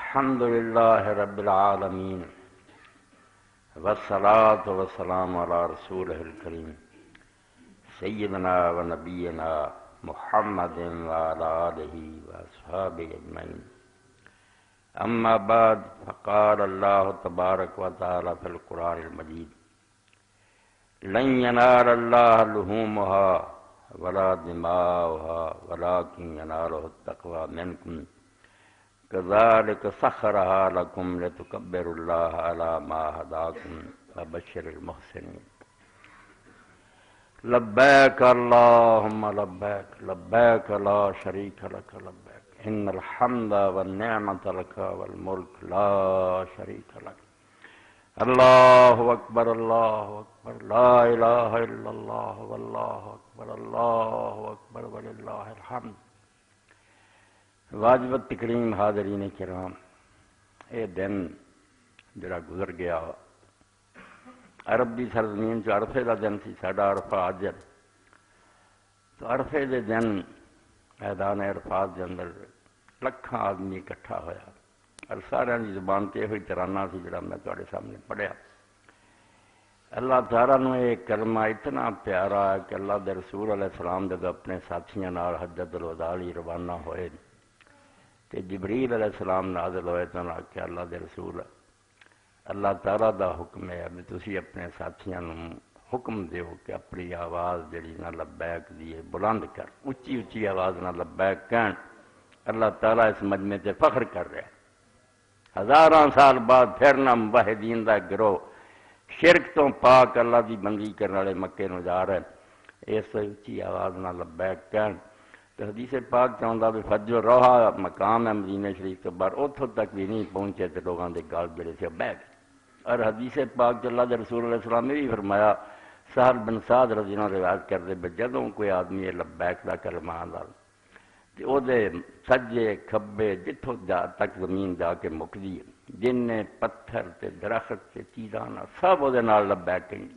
الحمد للہ رب العالمین والصلاة والسلام علی رسولہ الکریم سیدنا و نبینا محمد وعلی آلہ واصحابہ اجمعین اما بعد فقال اللہ تبارک و تعالی فی القرآن المجید لن ینال اللہ لحومها ولا دماؤها ولكن ینالہ التقوی منکم كذلك سخرها لكم لتكبروا الله على ما هداكم وبشر المحسنين لبيك اللهم لبيك لبيك لا شريك لك لبيك إن الحمد والنعمة لك والملك لا شريك لك الله أكبر الله أكبر لا إله إلا الله والله أكبر الله أكبر ولله الحمد واجبت تکریم حاضرین کرام، اے دن جڑا گزر گیا عرب دی سرزمین چ عرفے دا دن سی، ساڈا عرفہ اج ہے۔ تو عرفے دے دن میدان عرفات دے اندر لکھاں آدمی اکٹھا ہویا، اور سارے دی زبان تے ہوئی ترانہ سی جڑا میں تواڈے سامنے پڑھیا۔ اللہ تعالیٰ نے ایک کلمہ اتنا پیارا ہے کہ اللہ دے رسول علیہ السلام جب اپنے ساتھیاں نال حجۃ الوداع لئی روانہ ہوئے کہ جبریل علیہ السلام نازل ہوئے تو آخیا اللہ دے رسول اللہ تعالیٰ دا حکم ہے اب تسی اپنے ساتھیاں نوں حکم دیو کہ اپنی آواز جڑی نہ لبیک دیے بلند کر، اچھی اچھی آواز نہ لبیک کہن۔ اللہ تعالیٰ اس مجمع تے فخر کر رہا ہے، ہزاراں سال بعد پھر نہ موحدین دا گروہ شرک تو پاک اللہ دی بندگی کرنے والے مکے نو جا رہے ہیں، اس اچھی آواز نہ لبیک کہن۔ تو حدیث پاک چاہتا بھی فجر روحا مقام ہے مدینہ شریف کے باہر، اتوں تک بھی نہیں پہنچے تو لوگوں کے گال جڑے سے بہ گئے۔ اور حدیث پاک اللہ کے رسول علیہ السلام نے بھی فرمایا، سہل بن سعد رضی اللہ عنہ روایت کرتے بھی جدوں کوئی آدمی لبیک دا کلمہ آندا تے او دے سجے کھبے جتھوں تک زمین جا کے مکدی ہے، جن پتھر تے درخت تے چیزاں سب او دے نال لبیک کہیں۔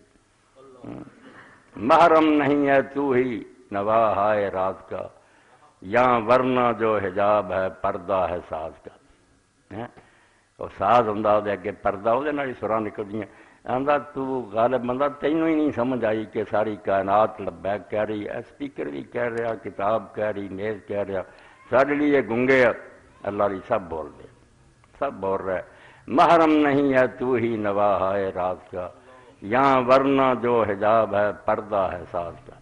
محرم نہیں ہے تو ہی نواح ہے رات کا، یہاں ورنہ جو حجاب ہے پردہ ہے ساز کا۔ اور ساز ہوندا دے اگے پردہ وہ نال سراں نکلدیاں، آندا تو غالب بندہ تینوں ہی نہیں سمجھ آئی کہ ساری کائنات لبیک کہہ رہی ہے، اسپیکر بھی کہہ رہا، کتاب کہہ رہی، میز کہہ رہا، سارے لیے گنگے اللہ علی سب بول دے، سب بول رہا ہے۔ محرم نہیں ہے تو ہی نواح ہے رات کا، یہاں ورنہ جو حجاب ہے پردہ ہے ساز کا۔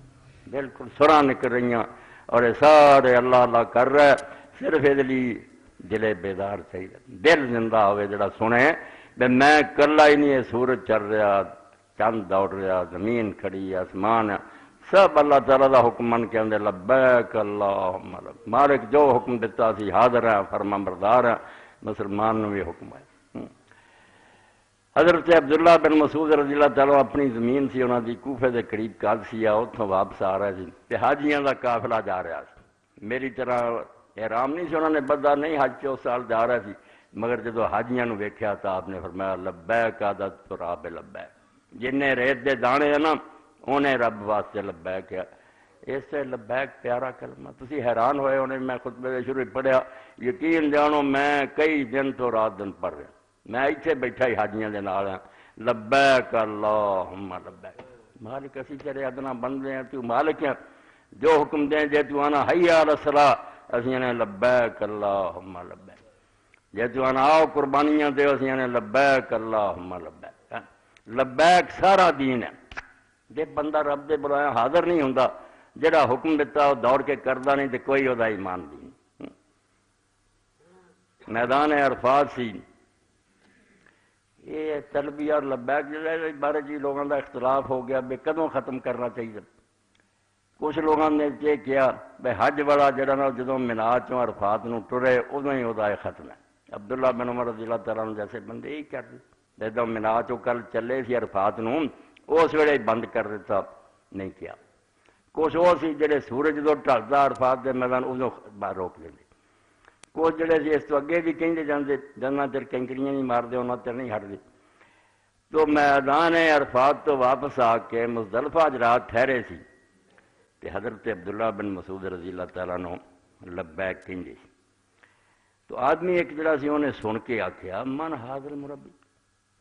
بالکل سراں نکل رہیاں اور سارے اللہ اللہ کر رہا ہے، صرف یہ دل بیدار چاہیے، دل زندہ ہوئے جڑا سنے بے میں کلا ہی نہیں، سورج چل رہا، چند دوڑ رہا، زمین کھڑی، آسمان سب اللہ تعالیٰ دا حکم من کے اندر لبیک اللہم لبیک، مالک جو حکم دیتا سی حاضر ہے، فرما بردار ہے، مسلمان نے بھی حکم ہے۔ حضرت عبداللہ بن مسعود رضی اللہ تعالیٰ اپنی زمین سی انہوں دی کوفے دے قریب قادسیہ، اتوں واپس آ رہے سی تے حاجیاں دا قافلہ جا رہا سی۔ میری طرح احرام نہیں سی انہوں نے بدھا، نہیں حج کے اس سال جا رہا سی، مگر جدو حاجیاں نو ویکھیا تو آپ نے فرمایا لبیک عادت تراب لبیک، جن ریت دے دانے ہیں نا انہیں رب واسطے لبیک ہے۔ اس سے لبیک پیارا کلمہ، تسی حیران ہوئے انہیں میں خطبے دے شروع پڑھیا، یقین جانو میں کئی دن تو رات دن پڑھ رہا، میں ایتھے بیٹھا ہی حاجیاں دے نال ہاں، لبیک اللہم لبیک، مالک اسی تیرے ادنا بندے ہیں، تو مالک ہیں، جو حکم دیں جے تو آنا حی علی الصلاۃ اسی نے لبیک اللہم لبیک، جے تو آنا آؤ قربانیاں دے اسی نے لبیک اللہم لبیک۔ لبیک سارا دین ہے، جے بندہ رب دے بلایا حاضر نہیں ہوندا، جڑا حکم دیتا وہ دوڑ کے کردا نہیں تے کوئی ودا ایمان نہیں۔ میدان عرفات سی، یہ تلبیہ اور لبیک جس بارے جی لوگوں کا اختلاف ہو گیا بے کدوں ختم کرنا چاہیے۔ کچھ لوگوں نے یہ کیا بے حج والا جڑا نا جدوں مینا چوں عرفات نو ٹرے ادوں ہی وہ ختم ہے۔ عبداللہ بن عمر رضی اللہ تعالیٰ عنہ جیسے بندے ہی کر دے، جدوں مینا چوں کل چلے سی عرفات نو اس ویلے بند کر دیتا، نہیں کیا۔ کچھ وہ سی جڑے سورج جدوں ڈھلدا عرفات دے میدان ادوں باہر روک دے، کچھ جڑے سی اس تو اگے بھی کہیں جاندے جنہ چر کنکریاں نہیں مار دے انہاں چر نہیں ہٹ دے۔ تو میدان عرفات تو واپس آ کے مزدلفہ رات ٹھہرے سی تے حضرت عبداللہ بن مسعود رضی اللہ تعالیٰ عنہ لبیک کہندے سی۔ تو آدمی ایک جڑا سی انہیں سن کے آخیا من حاضر مربی،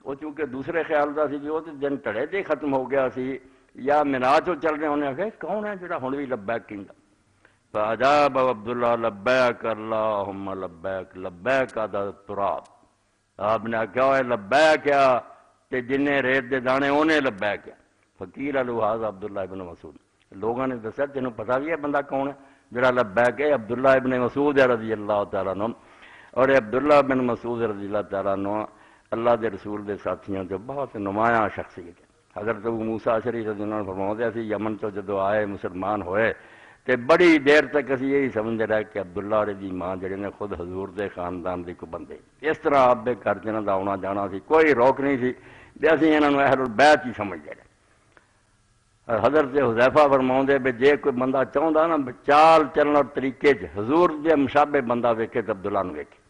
وہ چونکہ دوسرے خیال کا سی وہ تو دن ٹڑے تے ختم ہو گیا سی یا مینا چو چل رہے انہیں آخیا کون ہے جڑا ہوں بھی لبیک کہندا؟ فاجاب عبداللہ لبیک اللہم لبیک لبیک عدد التراب، آپ نے آخیا لبیک کیا تے جن ریت دے دانے انہیں لبیک کیا۔ فقیر الحاظ عبداللہ ابن مسعود، لوگوں نے دسیا تینوں پتا بھی ہے بندہ کون ہے جڑا لبیک ہے؟ عبداللہ ابن مسعود رضی اللہ تعالیٰ عنہ، اور عبداللہ بن مسعود رضی اللہ تعالیٰ عنہ اللہ دے رسول دے ساتھیوں جو بہت نمایاں شخصیت ہے۔ حضرت ابو موسیٰ اشعری رضی اللہ عنہ فرماتے ہیں یمن تو جدو آئے مسلمان ہوئے تے بڑی دیر تک اسی یہی سمجھ رہے کہ عبداللہ دی ماں جڑے نے خود حضور دے خاندان دی کو بندے، اس طرح آپ دے گھر جنہاں دا آنا جانا سی کوئی روک نہیں سی تے اسی انہاں نوں اہل البیت ہی سمجھ رہے۔ حضرت حذیفہ فرماؤندے بھی جے کوئی بندہ چاہندا نا چال چلن اور طریقے حضور دے مشابہ بندہ ویکھے تے عبداللہ نوں ویکھے۔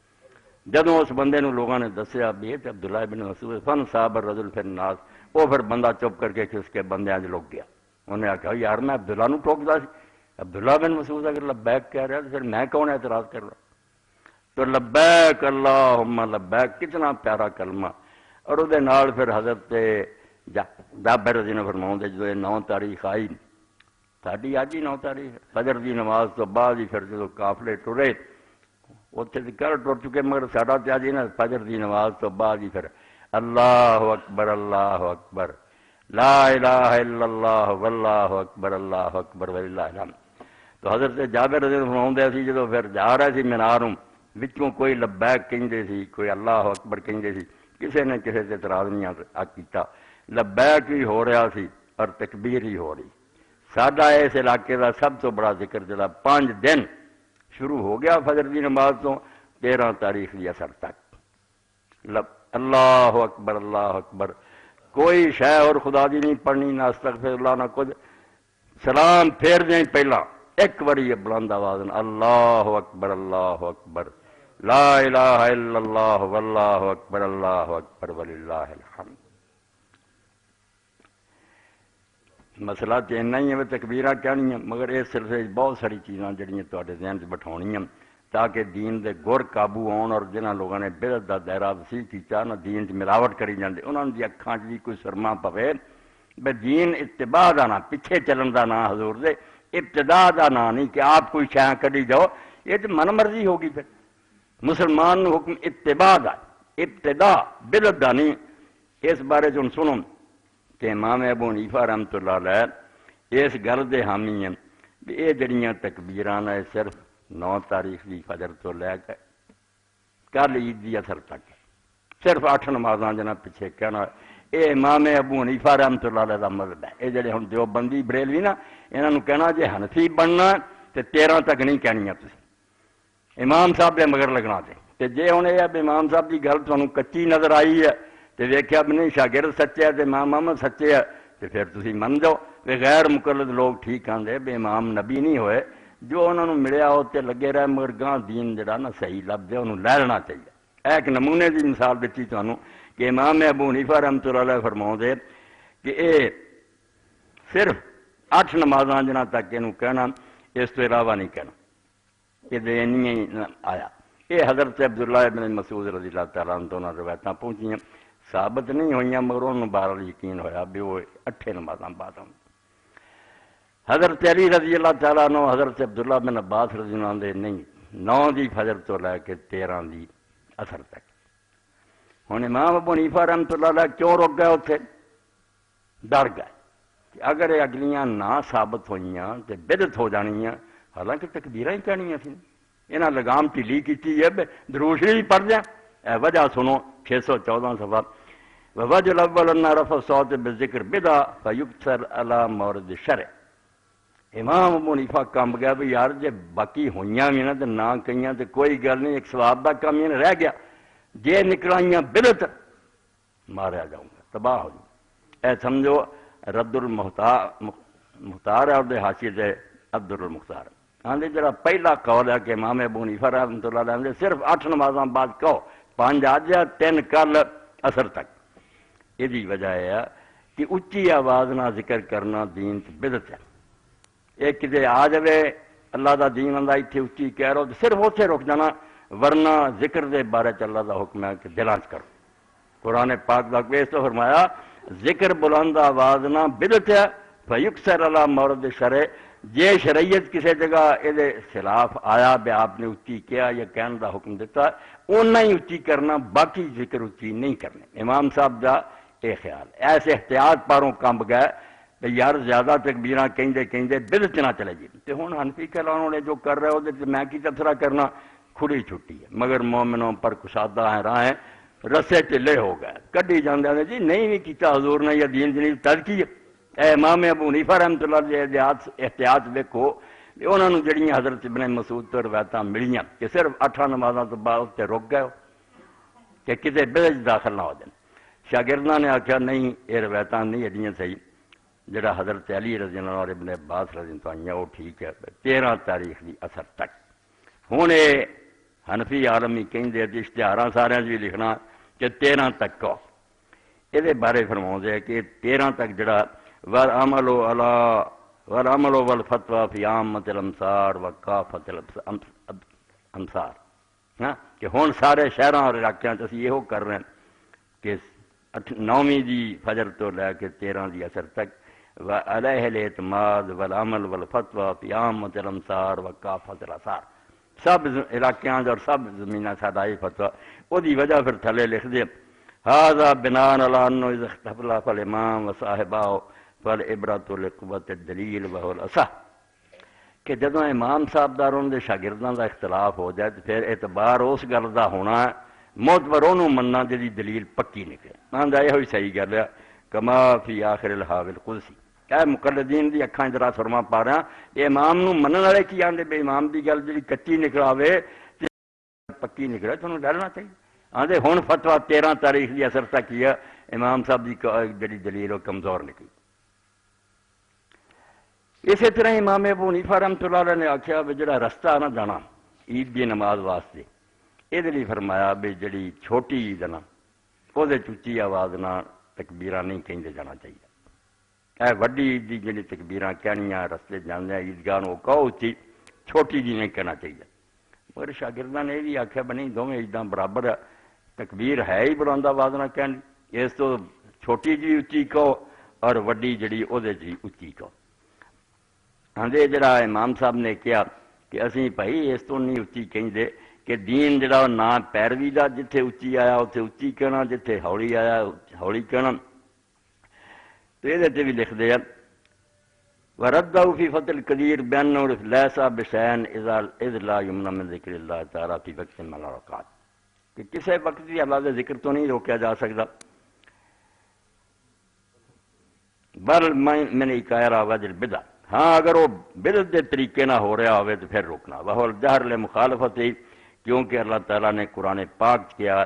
جدوں اس بندے نوں لوگاں نے دسیا بھی یہ تے عبداللہ ابن مسعود فن صاحب الرجل فی الناس، وہ پھر بندہ چپ کر کے کس کے بندیاں وچ لگ گیا۔ انہیں آخیا یار میں عبداللہ نوں ٹوکدا سی، عبداللہ بن مسعود اگر لبیک کہہ رہا تو پھر میں کون اعتراض کر رہا؟ تو لبیک اللہم لبیک کتنا پیارا کلمہ۔ اور وہ نال پھر حضرت جابر رضی اللہ عنہ فرماؤندے جدو 9 تاریخ آئی، ساڈی اج ہی 9 تاریخ فجر دی نماز تو بعد ہی پھر جدو قافلے ٹرے اتنے کل ٹر چکے مگر ساڈا تے اج ہی نا فجر دی نماز تو بعد ہی پھر اللہ اکبر لا الہ الا اللہ واللہ اکبر اللہ اکبر وللہ الحمد۔ تو حضرت جابر رضی اللہ عنہ فرماؤندے سی جدو پھر جا رہے سی میناروں وچوں کوئی لبیک کہندے سی کوئی اللہ اکبر کہندے سی، کسی نے کسی سے اعتراض نہیں کیتا، لبیک بھی ہو رہا سی اور تکبیر ہی ہو رہی۔ ساڈا اس علاقے کا سب تو بڑا ذکر جڑا 5 دن شروع ہو گیا فجر دی نماز تو 13 تاریخ دی اثر تک اللہ اکبر، کوئی شے اور خدا دی نہیں پڑھنی، نہ استغفر اللہ نہ کچھ، سلام پھیر دیں پہلا ایک باری بلند آواز اللہ اکبر لا الہ الا اللہ واللہ اکبر وللہ الحمد۔ مسئلہ تو اینا ہی ہے تکبیراں کہنی مگر اس سلسلے بہت ساری چیزاں جڑیاں تواڈے ذہن 'چ بٹھاؤنیاں تاکہ دین دے گر قابو آن، اور جنہاں لوگوں نے بدعت دا دائرہ وسیع کیتا نہ دین 'ਚ ملاوٹ کری جاندے انہاں دی اکھاں 'ਚ بھی کوئی سرما پوے بے دین اتباع دا نا پیچھے چلن دا نا، حضور دے ابتداء دا نا نہیں کہ آپ کوئی شے کڈی جاؤ، یہ تو من مرضی ہوگی۔ پھر مسلمان نو حکم اتباع دا، ابتداء بدعت دا نہیں۔ اس بارے جو سنو کہ امام ابو حنیفہ رحمۃ اللہ علیہ اس گل دے حامی ہیں کہ یہ جڑیاں تکبیراں نے صرف 9 تاریخ دی فجر تو لے کے کل عید دی اثر تک صرف 8 نمازاں جنہاں پیچھے کہنا، یہ امام ابو حنیفہ رحمۃ اللہ علیہ دا مذہب ہے۔ یہ جڑے ہن دیوبندی بریلوی نا انہاں نوں کہنا جے حنفی بننا تے 13 تک نہیں کہنیاں تسی، امام صاحب دے مگر لگنا تے جے ہن یہ امام صاحب دی گل تانوں کچی نظر آئی ہے تے ویکھیا بھی نہیں شاگرد سچے ہے تے امام محمد سچے ہے تے پھر تسی من جاؤ۔ غیر مقلد لوگ ٹھیک آندے بے امام نبی نہیں ہوئے، جو انہوں نے ملیا ہوتے لگے رہے مگر گاں دین جڑا نا صحیح لب دے انہوں لے لینا چاہیے۔ ایک نمونے دی مثال دیتی تانوں کہ امام ابو حنیفہ رحمۃ اللہ علیہ فرماؤں دے کہ اے صرف 8 نمازاں جنہاں تک انہوں کہنا، اس تو علاوہ نہیں کہنا، یہ دینی آیا۔ یہ حضرت عبداللہ ابن مسعود رضی اللہ تعالیٰ عنہ تو روایتاں پہنچیاں، ثابت نہیں ہوئیاں مگر انہوں بہرحال یقین ہویا بھی وہ 8 نمازاں بعد ہوں۔ حضرت علی رضی اللہ تعالیٰ عنہ حضرت عبداللہ بن عباس رضی اللہ عنہ نہیں 9 دی فجر تو لے کے 13 دی اثر تک۔ ہن امام ابو حنیفہ رحمۃ اللہ علیہ کیوں رک گئے اتنے؟ ڈر گئے کہ اگر یہ اگلیاں نہ ثابت ہوئیاں تو بدعت ہو جانیاں، حالانکہ تکبیراں ہی کہنیاں سی، انہاں لگام ٹھیلی کیتی ہے دروش ہی پڑھ دیں۔ وجہ سنو 614 صفحہ ووجہ الاول ان رفع الصوت بالذکر بدعہ فیکثر علی مورد الشرع۔ امام ابو حنیفہ کم گیا بھی یار جے باقی ہوئیاں بھی نا تو نہ کہیاں تو کوئی گل نہیں، ایک ثواب دا کم ہی رہ گیا، جے نکلائیاں بدعت ماریا جاؤں گا، تباہ ہو جاؤں۔ اے سمجھو رد المختار ہے اور دے حاشیے تے عبد المختار آندے جڑا پہلا قول ہے کہ امام ابو حنیفہ رحمۃ اللہ علیہ صرف 8 نمازاں بعد کہو، 5 آج 3 کل اثر تک۔ یہ وجہ ہے کہ اچھی آواز نہ ذکر کرنا دین تے بدعت ہے۔ ایک کدے آ جائے اللہ دا دین اللہ اتنے اچھی کہہ رہو صرف اتنے رک جانا، ورنہ ذکر دے بارے چ اللہ دا حکم ہے کہ دلاں چ کرو۔ قرآن پاک دا اس تو فرمایا ذکر بلند آواز نہ بدعت ہے فیکسر علی مورد شرع، جے شریعت کسی جگہ یہ خلاف آیا بے آپ نے اچھی کیا یا کہنے دا حکم دیتا اونا ہی اچھی کرنا، باقی ذکر اچھی نہیں کرنے۔ امام صاحب دا یہ خیال ایسے احتیاط پاروں کمب گئے کہ یار زیادہ تکبیراں کہیں بدعت نہ چلے جی۔ تو ہن حنفی کہلاؤں نے جو کر رہے ہو میں کی تبصرہ کرنا، کھلی چھٹی ہے، مگر مومنوں پر کشادہ ہیں راہیں رسے ٹلے ہو گئے کڈی جاندے نے جی نہیں بھی کیتا حضور نے یا دین جنی ترکی اے امام ابو حنیفہ رحمۃ اللہ علیہ احتیاط ویکھو انہوں نے جڑیاں حضرت ابن مسعود تو روایتاں ملیاں کہ صرف 8 نمازاں تو بعد تے رک گئے کہ کتے بدعت داخل نہ ہو جائیں۔ شاگرداں نے آکھیا نہیں یہ روایتاں نہیں ایڈیاں صحیح، جڑا حضرت علی رضی اللہ عنہ اور ابن عباس رضی اللہ عنہ وہ ٹھیک ہے 13 تاریخ دی اثر تک۔ ہن یہ حنفی عالمی کہندے اشتہاراں سارے بھی لکھنا کہ 13 تک کو یہ بارے فرماؤندے ہے کہ 13 تک جڑا والعمل والفتوى فی عامۃ الامصار وکافۃ الامصار، ہاں کہ ہن سارے شہراں اور علاقیاں چ اسی یہو کر رہے ہیں کہ 9ویں دی فجر تو لے کے 13 دی اثر تک وعلیہ الاعتماد والعمل والفتوى فی عامۃ الامصار وکافۃ الامصار، سب علاقیاں اور سب زمیناں ساڈا یہ فتویٰ وہ دی وجہ پھر تھلے لکھ دے ھذا بناء علی انہ اذا اختلف الامام وصاحبہ فالعبرۃ لقوۃ الدلیل وهو الاصح، کہ جدوں امام صاحب دار ان دے شاگرداں دا اختلاف ہو جائے تو پھر اعتبار اس گل دا ہونا ہے معتبر انہوں مننا جدی دلیل پکی نکلے۔ آندا یہ ہوئی صحیح گل ہے کما فی آخر الحاوی القدسی، اے مقلدین دی اکھاں ذرا سرما پا رہا یہ امام نو منن والے کی آندے بے امام دی گل جڑی کچی نکلاوے تے پکی نکلے تانوں ڈرنا چاہیے۔ آندے ہن فتویٰ 13 تاریخ دی اثر تک کیا امام صاحب دی جڑی دلیل وہ کمزور نکلی۔ اسی طرح امام ابو حنیفہ رحمۃ اللہ علیہ نے آکھیا بھی جڑا رستہ نہ جانا عید دی نماز واسطے یہ لیے فرمایا بھی جڑی چھوٹی عید نا وہ چچی آواز نہ تکبیراں نہیں کہندے جانا چاہیے، اے وڈی عید دی جڑی تکبیراں کہنیاں رستے جاندے عیدگاہ نو کہو اچھی، چھوٹی جی نہیں کہنا چاہیے۔ مگر شاگرداں نے یہ بھی آکھیا بنی دونوں عیداں برابر ہے، تکبیر ہے ہی بلند آواز نہ کہنی، اس تو چھوٹی جی اچھی کہو اور وڈی جڑی وہ جی اچھی کہو۔ ہاں جڑا امام صاحب نے کیا کہ اسی بھائی اس تو نہیں اچھی کہندے کہ دین جڑا نہ پیروی دا جتھے اچھی آیا اتنے اچھی کہنا، جتھے ہولی آیا ہولی کہنا۔ تو یہ بھی لکھ دے وردہ فی فتح القدیر بأنہ لیس بشیء اذ لا یمنع من ذکر اللہ تعالی فی وقت من الاوقات، کہ کسی وقت بھی اللہ کے ذکر تو نہیں روکیا جا سکتا، بل من اکائر وجہ البدع، ہاں اگر وہ بدعت کے طریقے نہ ہو رہا ہوئے تو پھر روکنا۔ وہ الجہر لمخالفت ہی، کیونکہ اللہ تعالیٰ نے قرآن پاک کیا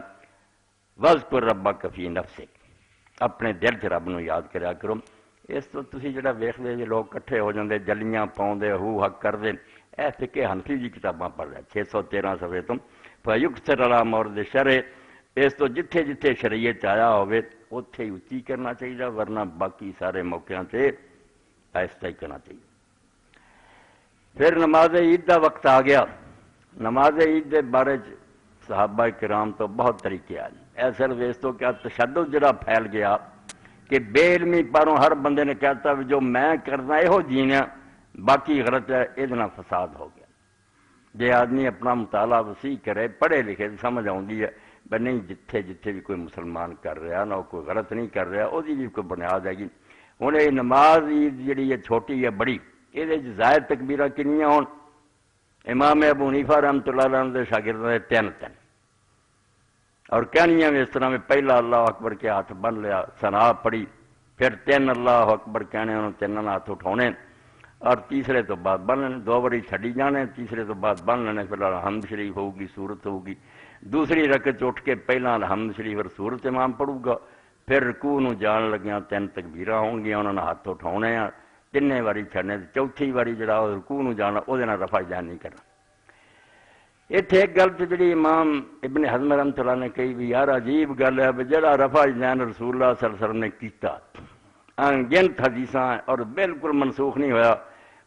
وذکر ربک فی نفسک، اپنے دل چ رب نو یاد کریا کرو۔ اس تو تسی جڑا ویکھ لے جے لوگ کٹھے ہو جاندے جلیاں پاؤندے ہو حق کردے، اے فقہ حنفی دی کتاباں پڑھ رہے 613 صفحے تو فیکسر علی مورد شرع، اس تو جتھے جتھے شریعت آیا ہوئے اتھے ہی اچھی کرنا چاہیے، ورنہ باقی سارے موقعوں سے آہستہ ہی کرنا چاہیے۔ پھر نماز عید دا وقت آ گیا، نماز عید دے بارے صحابہ کرام تو بہت طریقے آئے، اے صرف اس تو کیا تشدد جڑا پھیل گیا کہ بے علمی پاروں ہر بندے نے کہتا جو میں کرنا یہو جینا باقی غلط ہے، یہ فساد ہو گیا۔ جے آدمی اپنا مطالعہ وسیع کرے پڑھے لکھے سمجھ آتی ہے بھائی نہیں جتھے جتھے بھی کوئی مسلمان کر رہا نہ کوئی غلط نہیں کر رہا وہ بھی کوئی بنیاد ہے گی۔ ہوں یہ نماز عید جڑی ہے چھوٹی ہے بڑی، یہ زائد تکبیراں کنیاں ہون؟ امام ابو حنیفہ رحمۃ اللہ علیہ دے شاگرداں دے 3 اور کہنیاں بھی اس طرح میں پہلا اللہ اکبر کے ہاتھ بن لیا ثنا پڑھی، پھر 3 اللہ اکبر کہنے انہوں 3 ہاتھ اٹھاؤنے اور تیسرے تو بعد بن لینے، 2 باری چھڈی جانے تیسرے تو بعد بن لینے، پھر الحمد شریف ہوگی صورت ہوگی، دوسری رکعت اٹھ کے پہلا الحمد شریف اور صورت امام پڑھوں گا، پھر رکوع نو جان لگیاں 3 تکبیراں ہون گیاں، انہوں نے ہاتھ اٹھاؤنے ہیں 3 باری چھڑنے، چوتھی باری جڑا رکوع نو جانا وہ رفع جان نہیں کرنا۔ اتنے ایک گل تو جڑی امام ابن حزم رحمۃ اللہ نے کہی بھی یار عجیب گل ہے بھی جڑا رفع جان رسول اللہ صلی اللہ علیہ وسلم نے کیتا انگنت حدیثاں اور بالکل منسوخ نہیں ہویا،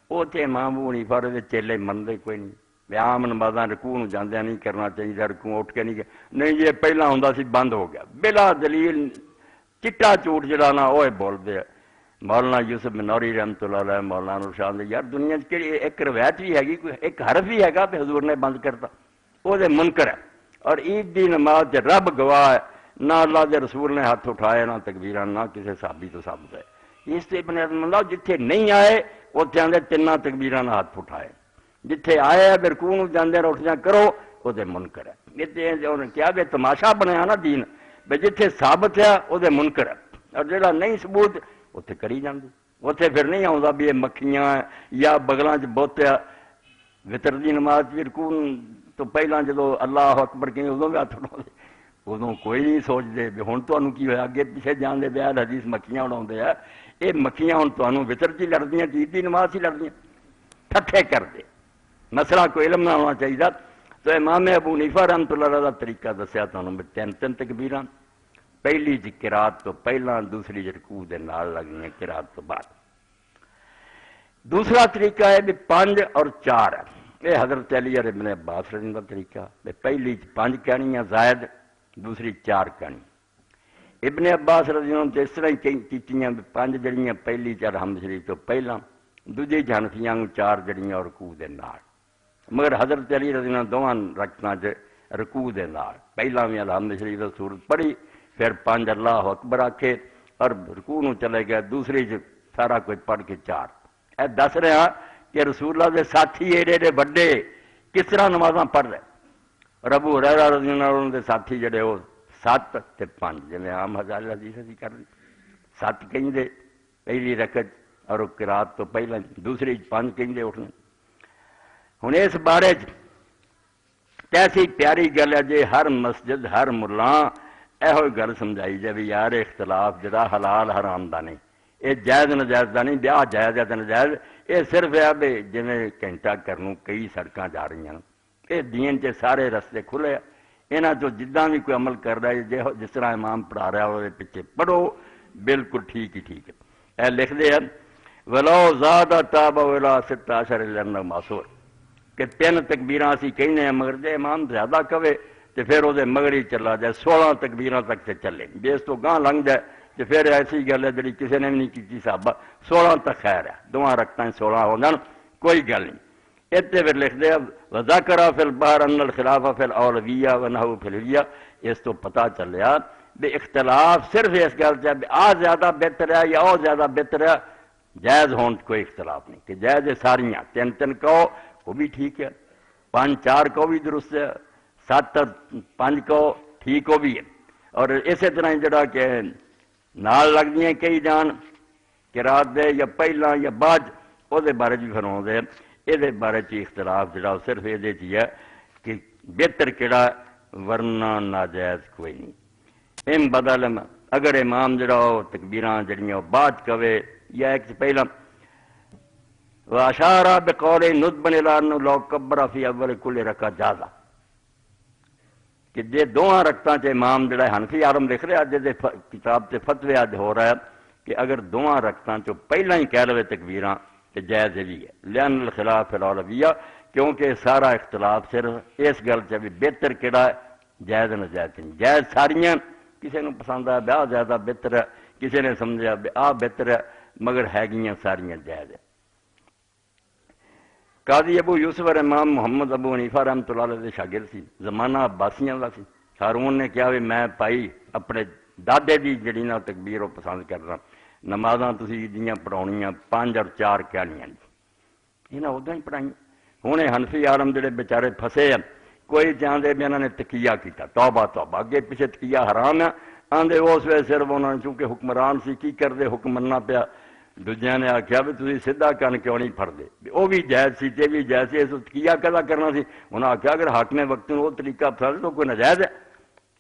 وہ تے امام ابو حنیفہ دے چیلے منتے کوئی نہیں، عام نمازاں رکوع نوں جاندیاں نہیں کرنا چاہیے، رکوع اٹھ کے نہیں جی پہلا ہوندا سی بند ہو گیا، بلا دلیل چٹا جھوٹ جڑا نا وہ بولدے ہیں۔ مولانا یوسف منوری رحمۃ اللہ علیہ، مولانا نور شاہ دے، یار دنیا کی ایک روایت بھی ہے کوئی ایک حرف بھی ہے کہ حضور نے بند کرتا، وہ دے منکر ہے۔ اور عید دی نماز تے رب گواہ ہے، نہ اللہ دے رسول نے ہاتھ اٹھائے، نہ تکبیراں، نہ کسی صحابی تو ثابت ہے۔ اس سے ابن اللہ جتھے نہیں آئے اتنے آدھے تیناں تکبیراں نہ ہاتھ اٹھائے، جتھے آئے ہے رکوع نوں جاندے اٹھ جا کرو وہ دے منکر ہے۔ انہیں کیا کہ تماشا بنیا نا دین، بے جتھے ثابت ہے وہ دے منکر ہے، اور جڑا نہیں ثبوت اتنے کری جاندی، اتنے پھر نہیں آؤں بھی یہ مکھیاں یا بغلاں چ بوتیا۔ وطر دی نماز بھی رکوع تو پہلا جدو اللہ اکبر کہیں ادوں بھی ہاتھ اٹھا، ادوں کوئی نہیں سوچتے بھی ہوں تمہیں کی ہوا، اگے پیچھے جان دے بیان حدیث مکھیاں اڑا ہے، یہ مکھیاں ہوں تمہیں وطر چ لڑدیاں، عید دی نماز ہی لڑدیاں، ٹھٹھے کر دے۔ مسئلہ کوئی علم نہ ہونا چاہیے۔ تو امام ابو حنیفہ رحمۃ اللہ علیہ کا طریقہ دسیا تمہیں، تین تکبیراں، پہلی جی قرات تو پہلا، دوسری رکوع دے نال لگنی قرات تو بعد۔ دوسرا طریقہ ہے بھی 5 اور 4 ہے، یہ حضرت علی اور ابن عباس رضی اللہ کا طریقہ، پہلی 5 کہنی ہے زائد، دوسری 4 کہنی۔ ابن عباس رضی اللہ عنہ اس طرح ہی کیتیاں 5 جڑیاں پہلی چار حمد شریف تو پہلا، دوجی حنفیاں 4 جڑیاں رکوع دے نال، مگر حضرت علی رضی اللہ عنہ دونوں رکعتاں چ رکوع دے نال، پہلا بھی الحمد شریف کی سورت پڑھی، پھر 5 اللہ اکبر آکھے اور رکوع نوں چلے گئے، دوسری سارا کچھ پڑھ کے 4۔ اے دس رہے ہیں کہ رسول اللہ دے ساتھی ایڈے ایڈے بڑے کس طرح نمازاں پڑھ رہے، اور ابو ہریرہ رضی اللہ عنہ دے ساتھی جڑے وہ 7 تے 5، جویں عام ہزار حدیث اسی کر دی، 7 کہیں دے پہلی رکعت اور قرات تو پہلا، دوسری 5 کہیں دے اٹھنے۔ ہن اس بارے کیسی پیاری گل ہے جی ہر مسجد ہر ملا یہ گل سمجھائی جائے بھی یار اختلاف جڑا حلال حرام دا نہیں، یہ جائز نجائز دا نہیں، بیاہ جائز ہے تو نجائز، یہ صرف ہے بھی جویں گھنٹہ کرنوں کئی سڑکاں جا رہی ہیں، یہ دین کے سارے رستے کھلے، یہاں چ جداں بھی کوئی عمل کر رہا ہے جس طرح امام پڑھا رہا ہے وہ پیچھے پڑھو، بالکل ٹھیک ہی ٹھیک ہے۔ اے لکھ دے ہیں ولو زاد تاب ولا 16 لن معصور، کہ 3 تکبیراں اسی کہنے ہیں، مگر جے امام زیادہ کہے تو پھر وہ مگر ہی چلا جائے، 16 تکبیراں تک سے چلے، جے اس تو گاں لنگ جائے تو پھر ایسی گل ہے جی کسی نے بھی نہیں کی صحابہ، 16 تک خیر ہے، 2 رکعتاں 16 ہو جان کوئی گل نہیں۔ اتنے پھر لکھ دیا وذکر فی البحر ان الخلاف فی الاولویہ ونحو فی الویہ، اس تو پتہ چلیا بے اختلاف صرف اس گل سے آ زیادہ بہتر ہے یا او زیادہ بہتر ہے، جائز ہون کوئی اختلاف نہیں، کہ جائز ہے ساریاں، 3 کہو وہ بھی ٹھیک ہے، 5 4 کو بھی درست ہے، 7 5 کو ٹھیک ہو بھی ہے، اور اسی طرح جڑا کہ نال لگ دیاں کئی جان قرات دے یا پہلا یا بعد، وہ بارے بھی فرما دے یہ بارے چ اختلاف جڑا صرف یہ ہے کہ بہتر کہڑا، ورنہ ناجائز کوئی نہیں۔ ام بدل اگر امام جڑا ہو تکبیراں جڑیاں بعد کہے یا ایک پہلا، واشارہ بقول ندبن الانو لو کبر فی اول کل رکعہ جازا، کہ جے 2 رکعتاں چ امام جڑا حنفی عالم لکھ رہا جے کتاب سے فتوی اج ہو رہا ہے کہ اگر 2 رکعتاں چ پہلا ہی کہہ لوے تکبیراں تو جائز بھی ہے، لأن الخلاف فی الاولویہ، کیونکہ سارا اختلاف صرف اس گل سے بھی بہتر کہڑا ہے، جائز نجائز نہیں، جائز ساریاں، کسی نے پسند آیا بیاہ زیادہ بہتر ہے، کسی نے سمجھا آ بہتر ہے، مگر ہے گیاں ساریاں جائز ہے۔ قاضی ابو یوسف اور امام محمد ابو حنیفہ رحمۃ اللہ علیہ شاگرد سی، زمانہ عباسیاں کا سی۔ ہارون نے کہا بھی میں پائی اپنے دادے دی جڑی نا تکبیر وہ پسند کرنا، نمازاں تسی جیاں پڑھاؤنیاں 5 اور 4 کہنیاں، انہیں ادھر ہی پڑھائی۔ ہوں حنفی عالم جڑے بیچارے پھسے ہیں، کوئی چاہتے بھی انہوں نے تقیہ کیتا، توبہ توبہ، اگے پیچھے تقیہ حرام ہے، آندے اس ویسے صرف انہوں نے چونکہ حکمران سی کی کرتے حکم مننا پیا، دوجیاں نے آخیا بھی تھی سیدھا کن کیوں نہیں پڑھتے، وہ بھی جائز سی تے بھی جائز سی، اس تقیہ کدا کرنا سی، انہوں نے آخیا اگر حاکم وقت وہ طریقہ پسند تو کوئی نجائز ہے۔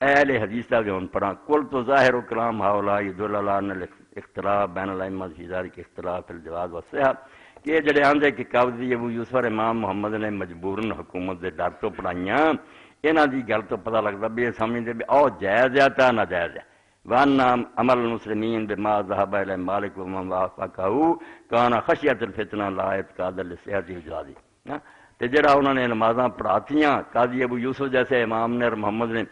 اہل حدیث کا بھی ہوں پڑھا کل تو ظاہر و کلام ہاؤلا یدل علی اختلاف بین الائمہ فی ذلک اختلاف الجواز والصحہ، کہ یہ جڑے آندے کہ قاضی ابو یوسف اور امام محمد نے مجبوراً حکومت دے ڈر تو پڑھائیاں، انہاں دی گل تو پتہ لگتا بھی یہ سمجھتے بھی او جائز ہے تا ناجائز ہے۔ وَأَنَّ عَمَلَ الْمُسْلِمِينَ بِمَا ذَهَبَ إِلَيْهِ مَالِكُ وَمَنْ وَافَقَهُ كَانَ خَشْيَةَ الْفِتْنَةِ لَا اعْتِقَادًا لِصِحَّةِ الْجَوَازِ۔ تے جڑا انہوں نے نمازاں پڑھاتیاں قاضی ابو یوسف جیسے امام نے اور محمد نے،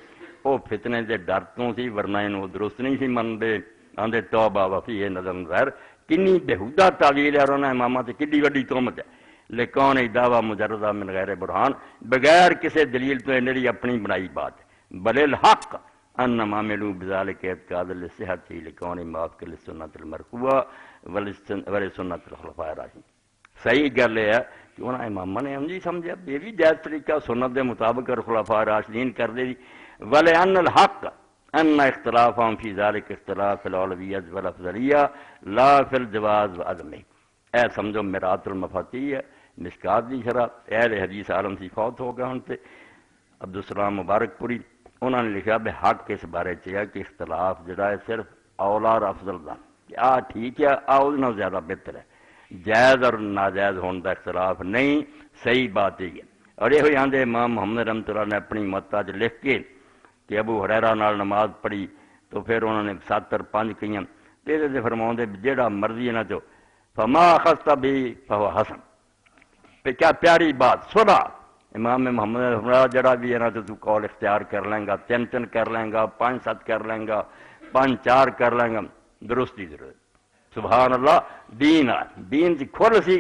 وہ فتنے دے ڈر تو سی، ورنہ انہوں درست نہیں سی منتے، آندے توبہ وفی نظر ظاہر کنی بہودہ تعویل ہے، اور انہوں نے امامہ تے کڈی وڈی تہمت ہے، لیکن دعویٰ مجردہ من غیر برہان، بغیر کسی دلیل تو انہی اپنی بنائی بات ہے، بل الحق انما عملوا بذلك اعتقادا للصحة لكون موافقا للسنة المرفوعة ولسنة الخلفاء الراشدين۔ صحیح گل ہے کہ انہاں امامہ نے جی سمجھا یہ بھی جائز طریقہ سنت دے مطابق اور خلفاء راشدین کر دے دی، ولأن الحق ان اختلافهم في ذلك اختلاف الاولویت والافضلیہ لا فی الجواز وعدمہ۔ اے سمجھو مرات المفاتیح ہے، مشکات دی شرح، اہل حدیث عالم سی فوت ہو گئے ہن تے عبدالسلام مبارک پوری، انہوں نے لکھا بے حق اس بارے چاہیے کہ اختلاف جڑا ہے صرف اولا اور افضل دا کہ آ ٹھیک ہے آ اس نال زیادہ بہتر ہے، جائز اور ناجائز ہونے کا اختلاف نہیں، صحیح بات ہی ہے۔ اور یہ ہوئی آندے امام محمد رحمۃ اللہ نے اپنی متا چ لکھ کے کہ ابو ہریرہ نال نماز پڑھی تو پھر انہوں نے 7 اور 5 کیاں، تے فرماؤں دے جیڑا مرضی ہے نا چو فما اخذت بھی فہو حسن، پہ کیا پیاری بات سنا۔ امام محمد نے فرمایا جڑا بھی ہے نا تو قول اختیار کر لیں گا، 3 کر لیں گا، 5-7 کر لیں گا، 5-4 کر لیں گا، درستی ضرورت۔ سبحان اللہ، دین آ دین کی کھل سی،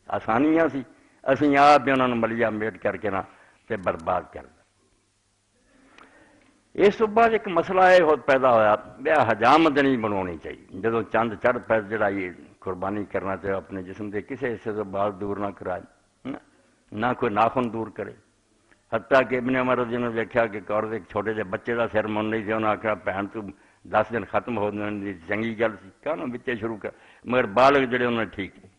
آسانیاں سی، اسی آپ بھی انہوں نے ملیا میٹ کر کے نا تے برباد کر دیا۔ اس تو بعد ایک مسئلہ یہ خود پیدا ہوا بیا حجامت نہیں بنانی چاہیے، جدو چند چڑھ پہ جڑا یہ قربانی کرنا چاہے اپنے جسم کے کسی حصے سے بال دور نہ کرائے، نہ کوئی ناخن دور کرے، حتیٰ کہ ابن عمر رضی اللہ عنہ نے دیکھا کہ عورت ایک چھوٹے سے بچے کا سر من نہیں سی، انہوں نے آخیا بہن تو 10 دن ختم ہو جانے چنگی گل سی، کہا نا بچے شروع کر، مگر بالغ جڑے انہوں نے ٹھیک نہیں۔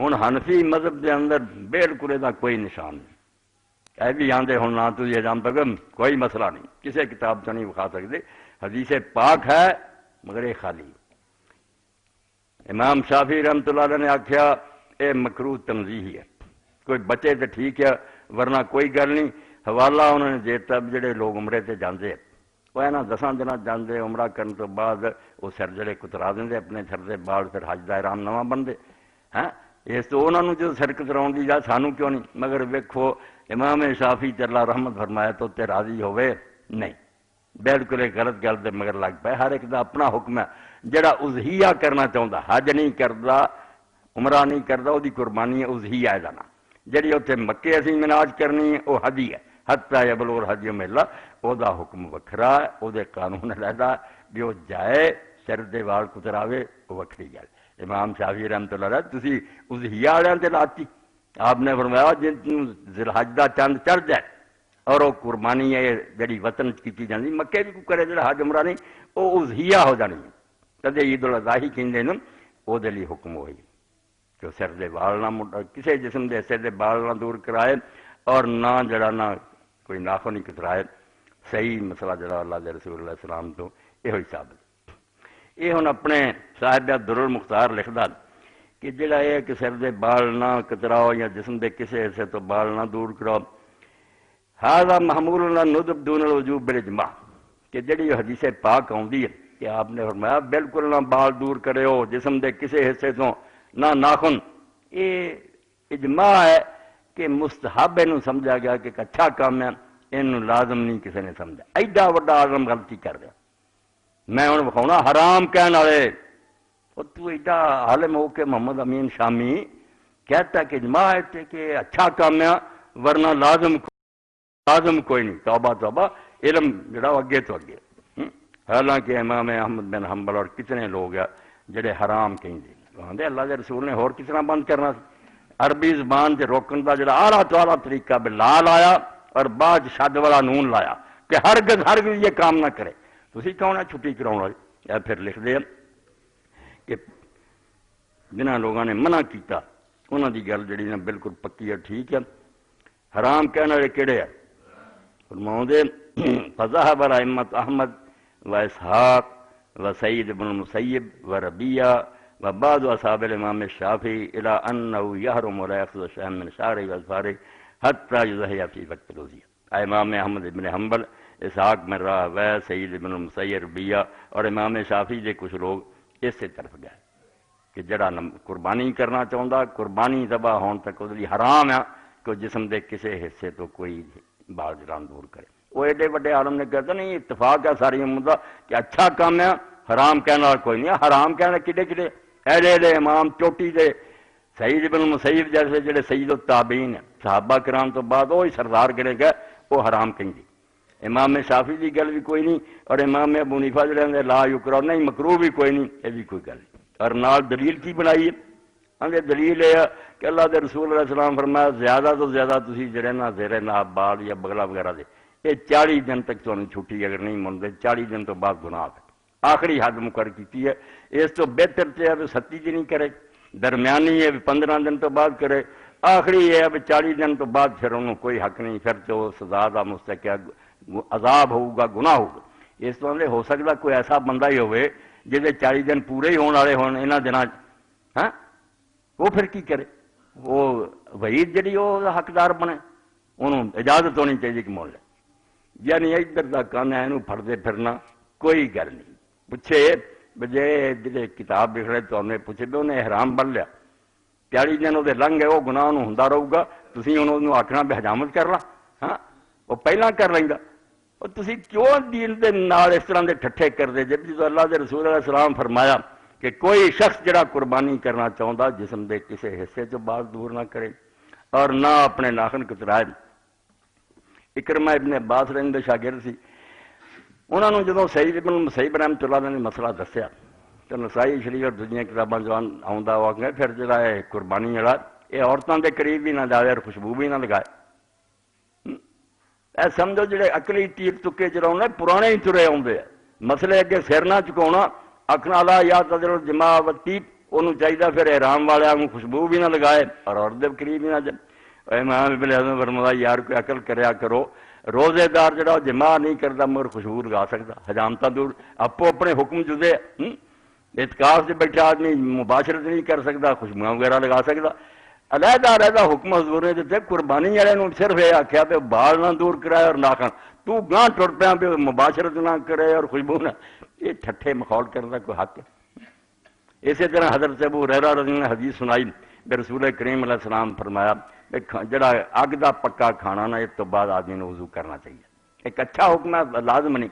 ہوں حنفی مذہب کے اندر بالکل یہ کوئی نشان نہیں، اے بھی آندے ہوں نہ تو یہ جانتا کہ کوئی مسئلہ نہیں، کسی کتاب سے نہیں بکھا سکتے، حدیث پاک ہے مگر یہ خالی۔ امام شافعی رحمۃ اللہ علیہ نے آخیا اے مکروہ تنزیہی ہے، کوئی بچے تو ٹھیک ہے ورنہ کوئی گل نہیں۔ حوالہ انہوں نے دیتا جڑے لوگ عمرے تے جاندے وہ ہے نا 10 دن جاندے عمرہ کرنے تو بعد وہ سر جڑے کترا دیں اپنے سر دے بال، پھر حج دا احرام نواں بنتے ہیں، اس تو انہوں نے جو سر کتراؤں دی جا سانو کیوں نہیں، مگر ویکھو امام شافعی تے اللہ رحمت فرمایا تو تے راضی ہوئے نہیں، بالکل ایک غلط گل دے مگر لگ پائے۔ ہر ایک دا اپنا حکم ہے، جڑا اضحیہ کرنا چاہتا حج نہیں کرتا عمرہ نہیں کرتا وہ قربانی ہے اضحیہ ہے جانا، جڑی اتنے مکے اسی مناج کرنی ہے وہ حدی ہے، حتیٰ یبلغ الحدی محلہ، وہ دا حکم وکھرا ہے، وہ دے قانون علیحدہ، جو جائے سر دے وال کتراوے وہ وکھری گل۔ امام شافعی رحمۃ اللہ علیہ تسی اضحیہ والوں تے لاتی، آپ نے فرمایا جن ذی الحج دا چند چڑھ جائے اور وہ قربانی ہے جڑی وطن کی جاتی، مکے بھی کرے جڑا حج عمرہ نہیں وہ اضحیہ ہو جانی ہے، کدے عید الاضحی کہندے نے، وہ دے لیے حکم ہوئی کہ سر دے بال نہ کسی جسم دے حصے دے بال نہ دور کرائے اور نہ جڑا نہ کوئی ناخن نہیں کترائے۔ صحیح مسئلہ جڑا اللہ دے رسول اللہ علیہ السلام تو یہ ہوئی ثابت۔ یہ ہن اپنے صاحب در المختار لکھدا کہ جڑا یہ کہ سر دے بال نہ کتراؤ یا جسم دے کسی حصے تو بال نہ دور کراؤ، ھذا محمول علی الندب دون الوجوب بالاجماع، کہ جڑی حدیث پاک آندی ہے کہ آپ نے فرمایا بالکل نہ بال دور کرے ہو جسم دے کسی حصے تو نہ ناخن، یہ اجماع ہے کہ مستحب انہوں سمجھا گیا کہ ایک اچھا کام ہے، انہوں لازم نہیں کسی نے سمجھا، ایڈا وڈا عالم غلطی کر دیا۔ میں انہوں بخاؤنا حرام کہنے والے، اور تو ایڈا عالم ہو کہ محمد امین شامی کہتا کہ اجماع ہے کہ اچھا کام ہے ورنہ لازم کوئی نہیں، توبہ توبہ، علم جڑا اگے تو اگے۔ حالانکہ امام احمد بن حنبل اور کتنے لوگ ہیں جڑے حرام کہیں دے، اللہ کے رسول نے اور کس طرح بند کرنا سی، عربی زبان سے روکن کا جڑا اعلیٰ تو اعلیٰ طریقہ لا لایا اور بعد شد والا نون لایا کہ ہرگز یہ کام نہ کرے، تسی کون ہے چھٹی کراؤ والی۔ پھر لکھ دے کہ جنہاں لوگوں نے منع کیتا انہاں دی گل جڑی نا بالکل پکی ہے، ٹھیک ہے۔ حرام کہنے والے کہڑے ہیں؟ فرماؤں دے فذهب ائمۃ احمد و اسحاق و سعید بن المسیب و ربیہ و بعض اصحاب الامام الشافعی الى انه يحرم ولا يأخذ شيئا من شعره واظفاره حتى يضحي في وقت الأضحية۔ امام احمد بن حنبل، اسحاق بن راہویہ، سعید بن المسیب، ربیہ اور امام شافعی کے کچھ لوگ اس سے طرف گئے کہ جڑا قربانی کرنا چاہتا قربانی ذبح ہون تک اس لیے حرام ہے کہ جسم دے کسی حصے تو کوئی بال جرام دور کرے. وہ ایڈے وڈے عالم نے کہتا نہیں اتفاق ہے ساری امت دا کہ اچھا کام ہے حرام کہنے والا کوئی نہیں. حرام کہنے کڈے کڈے ایڈے ایڈے امام چوٹی دے سعید بن مسیب جیسے جڑے سید التابعین ہیں صحابہ کرام تو بعد وہی سردار گنے گئے وہ حرام کہیں گے. امام شافعی کی گل بھی کوئی نہیں اور امام ابو حنیفہ جڑے لا یکرہ نہیں مکروہ بھی کوئی نہیں یہ بھی کوئی گل نہیں. اور نال دلیل کی بنائی ہے آدھے دلیل یہ کہ اللہ کے رسول علیہ السلام فرمایا زیادہ تو زیادہ تسی جڑے نا زیر ناب بال یا بغلا وغیرہ دے یہ 40 دن تک تمہیں چھٹی اگر نہیں منتے 40 دن تو بعد گناہ آخری حد مقرر کی ہے. اس تو بہتر تو ہے 37 دن ہی کرے درمیانی ہے 15 دن تو بعد کرے آخری یہ ہے 40 دن تو بعد پھر انہوں کوئی حق نہیں پھر تو سزا دا مستحق عذاب ہوگا گناہ ہوگا. اس طرح سے ہو سکتا کوئی ایسا بندہ ہی ہوئے جہے 40 دن پورے ہی ہونے والے ہون انہاں دنوں ہاں وہ پھر کی کرے وہ وعید جڑی وہ حقدار بنے انہوں اجازت ہونی چاہیے کہ مول لے. یعنی ادھر کا کان ہے پڑھتے پھرنا کوئی گل نہیں. پوچھے بجے جی کتاب لکھ رہے تو انہیں پوچھے بھی انہیں احرام بن لیا 40 دن وہ لنگ ہے وہ گناہ انہوں ہوں رہے گا تھی انہوں آخنا بھی حجامت کر لا ہاں وہ پہلا کر لیں گا. اور تسی کیوں دین دے نال اس طرح دے ٹھٹھے کر دے جب جو اللہ دے رسول علیہ السلام فرمایا کہ کوئی شخص جڑا قربانی کرنا چاہتا جسم دے کسی حصے جو بال دور نہ کرے اور نہ اپنے ناخن کترائے. اکرمہ ابن عباس رحمہ دے شاگرد سی انہوں نے جدو سعید ابن مسیب رحمۃ اللہ نے مسئلہ دسیا تو نسائی شریف اور دوسری کتاباں جو آتا وہ آگے پھر جڑا ہے قربانی جڑا یہ عورتوں کے قریب بھی نہ جائے اور خوشبو بھی نہ لگائے. اے سمجھو جڑے اکلی تیر تکے چلاؤ پرانے ہی ترے آتے ہیں مسئلے اگے سر نہ چکا آخنا لا یا تجر جما وتیب انہوں چاہیے پھر احرام والے خوشبو بھی نہ لگائے اور عورت کے قریب بھی نہ جائے. امام ابن حزم فرمایا یار کوئی عقل کریا کرو روزے دار جڑا جمع نہیں کرتا مگر خوشبو لگا سکتا حجامت دور آپ اپنے حکم جدے اعتکاف سے بیٹھا آدمی مباشرت نہیں کر سکتا خوشبو وغیرہ لگا سکتا. علیحدہ علیحدہ حکم حضور نے دیتے قربانی والے صرف یہ آخیا پہ بال نہ دور کرائے اور ناخن تو گاں ٹر پیا پہ مباشرت نہ کرے اور خوشبو نہ یہ ٹھٹھے مخول کرنے کا کوئی حق ہے. اسی طرح حضرت ابو ہریرہ رضی اللہ عنہ نے حدیث سنائی کہ رسول کریم علیہ السلام فرمایا جڑا اگ دا پکا کھانا نا اس تو بعد آدمی نے وضو کرنا چاہیے. ایک اچھا حکم ہے لازم نہیں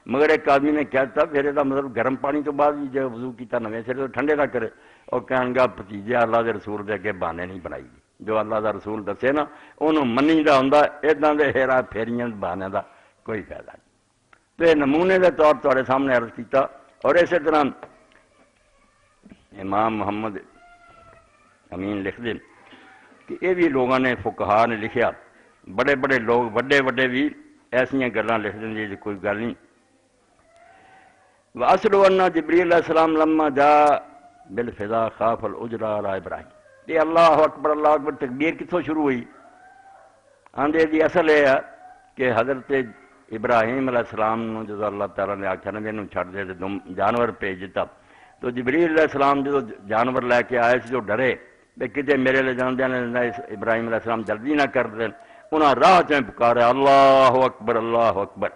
مگر ایک آدمی نے کہا تھا پھر یہ مطلب گرم پانی تو بعد بھی جو وضو کیتا نویں سرے تو ٹھنڈے نہ کرے اور کہن گا بھتیجے اللہ دے رسول دے اگے بہانے نہیں بنائی جو اللہ دا رسول دسے نا انہوں منی دا ہوندا ادا دے ہیرا پھیریاں بہانے دا کوئی فائدہ نہیں. تو یہ نمونے کے طور تہاڈے سامنے عرض کیتا. اور اسی طرح امام محمد امین لکھ دیں کہ یہ بھی لوگوں نے فقہا نے لکھیا بڑے بڑے لوگ وڈے وڈے بھی ایسا گلاں لکھ دیں جی کوئی گل نہیں. وَأَصْلُ أَنَّ جبریل علیہ السلام لما جا بالفضا خاف الاجرا علی ابراہیم. یہ اللہ اکبر تکبیر کتوں شروع ہوئی آندے دی اصل یہ ہے کہ حضرت ابراہیم علیہ السلام نے جب اللہ تعالیٰ نے آخیا نا انہوں چھڑ دے جانور بھیج دیتا تو جبریل علیہ السلام جو جانور لے کے آئے جو ڈرے بے کتے میرے لے جان دینے ابراہیم علیہ السلام جلدی نہ کر دیں انہاں راہ چیں پکارے اللہ اکبر اللہ اکبر.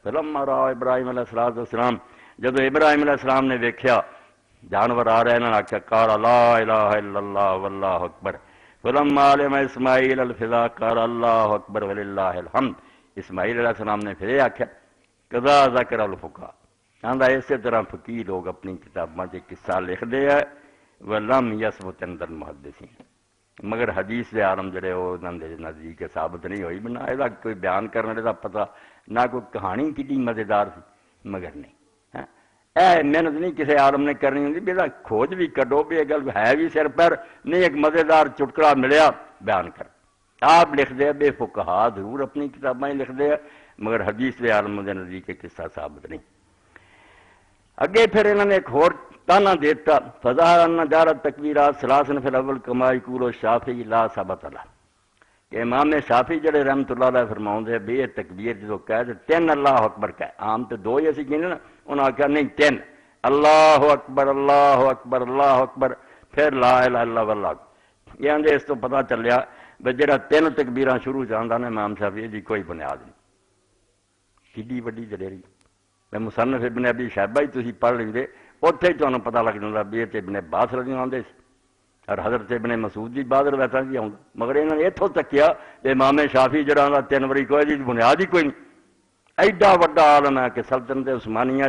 فلما را ابراہیم علیہ السلام جب ابراہیم علیہ السلام نے ویکھیا جانور آ رہے ہیں آخیا قال لا الہ الا اللہ واللہ اکبر. فلما علم اسماعیل الفضا قال اللہ اکبر وللہ الحمد. اسماعیل علیہ السلام نے پھر یہ آخیا قضا ذکر الفقہاء آندا اسی طرح فقیہ لوگ اپنی کتاباں سے قصہ لکھ دے ہے ولم یثبت عند المحدثین مگر حدیث دے عالم جڑے وہ نزدیک ثابت نہیں ہوئی بنا یہ کوئی بیان کرنے کا پتہ نہ کوئی کہانی کتنی مزیدار سی مگر نہیں اے محنت نہیں کسی عالم نے کرنی ہوتی بھی کھوج بھی کڈو بھی یہ گل ہے بھی سر پر نہیں ایک مزیدار چٹکلا ملیا بیان کر. آپ لکھ دے بے فقہا ضرور اپنی کتابیں لکھ دے مگر حدیث دے عالم دے نزدیک قصہ ثابت نہیں. اگے پھر انہوں نے ایک اور تانا دیتا فظاہر ان جارت تکبیرات ثلاثن فی الاول کما یقول الشافعی لا ثبت لہ کہ امام شافعی جڑے رحمت اللہ علیہ فرماؤں دے بھی یہ تکبیر جو کہہ دے 3 اللہ اکبر کہے عام تو 2 ہی اسی کہنے نا انہوں نے کہا نہیں 3 اللہ اکبر اللہ اکبر اللہ اکبر پھر لا الہ الا اللہ. یہ آندے اس تو پتہ چلیا بے جڑا 3 تکبیراں شروع چاہتا نا امام شافعی دی کوئی بنیاد نہیں کڈی وڈی دلیری. میں مصنف ابن ابی شیبہ ہی تسی پڑھ لیں دے اتنے ہی تمہیں پتہ لگ جاتا بھی ابن عباس رضی اللہ عنہ اور حضرت ابن مسعود دی بعد روایتاں بھی آؤں مگر انہوں نے اتوں تکیا امام شافی جڑا دا 3 واری کوئی دی بنیاد ہی کوئی نہیں ایڈا وڈا عالم ہے کہ سلطنت عثمانیہ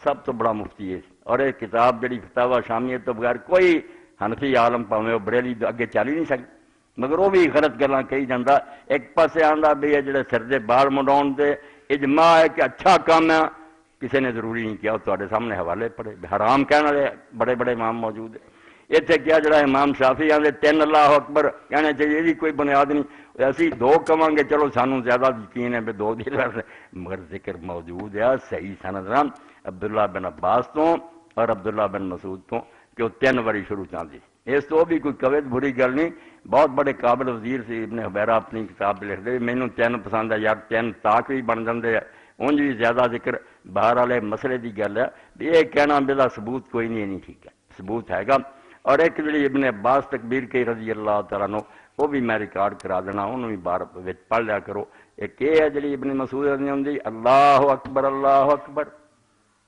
سب تو بڑا مفتی ہے اور یہ کتاب جڑی فتاوی شامیت تو بغیر کوئی حنفی عالم پاویں وہ بریلی اگے چل ہی نہیں سکتے مگر وہ بھی غلط گلاں کہی جاندہ ایک پاسے آندا بھی یہ جڑے سر دے بال منڈاؤن دے اجماع ہے کہ اچھا کام ہے کسی نے ضروری نہیں کیا تواڈے سامنے حوالے پڑے حرام کہنے والے بڑے بڑے امام موجود ہیں اتنے کیا جڑا امام شافی آدھے 3 اللہ اکبر کہنا چاہیے یہ کوئی بنیاد نہیں اسی 2 کہاں گے چلو سانوں زیادہ یقین ہے بھی 2 دی مگر ذکر موجود ہے صحیح سند نام عبداللہ بن عباس تو اور عبداللہ بن مسعود تو کہ وہ 3 واری شروع چاہتی اس تو بھی کوئی کویت بری گل نہیں بہت بڑے قابل وزیر سے ابن حبیرہ اپنی کتاب لکھ دے مینوں 3 پسند ہے یار 3 تاک بھی بن جاندے انج بھی زیادہ ذکر باہر والے مسئلے دی گل ہے یہ کہنا بلا ثبوت کوئی نہیں ٹھیک ہے ثبوت ہے گا اور ایک جڑی ابن عباس تکبیر کے رضی اللہ تعالیٰ عنہ وہ بھی میں ریکارڈ کرا دینا انہوں بھی بار پڑھ لیا کرو ایک یہ ہے جڑی ابن مسعود رضی اللہ عنہ اللہ اکبر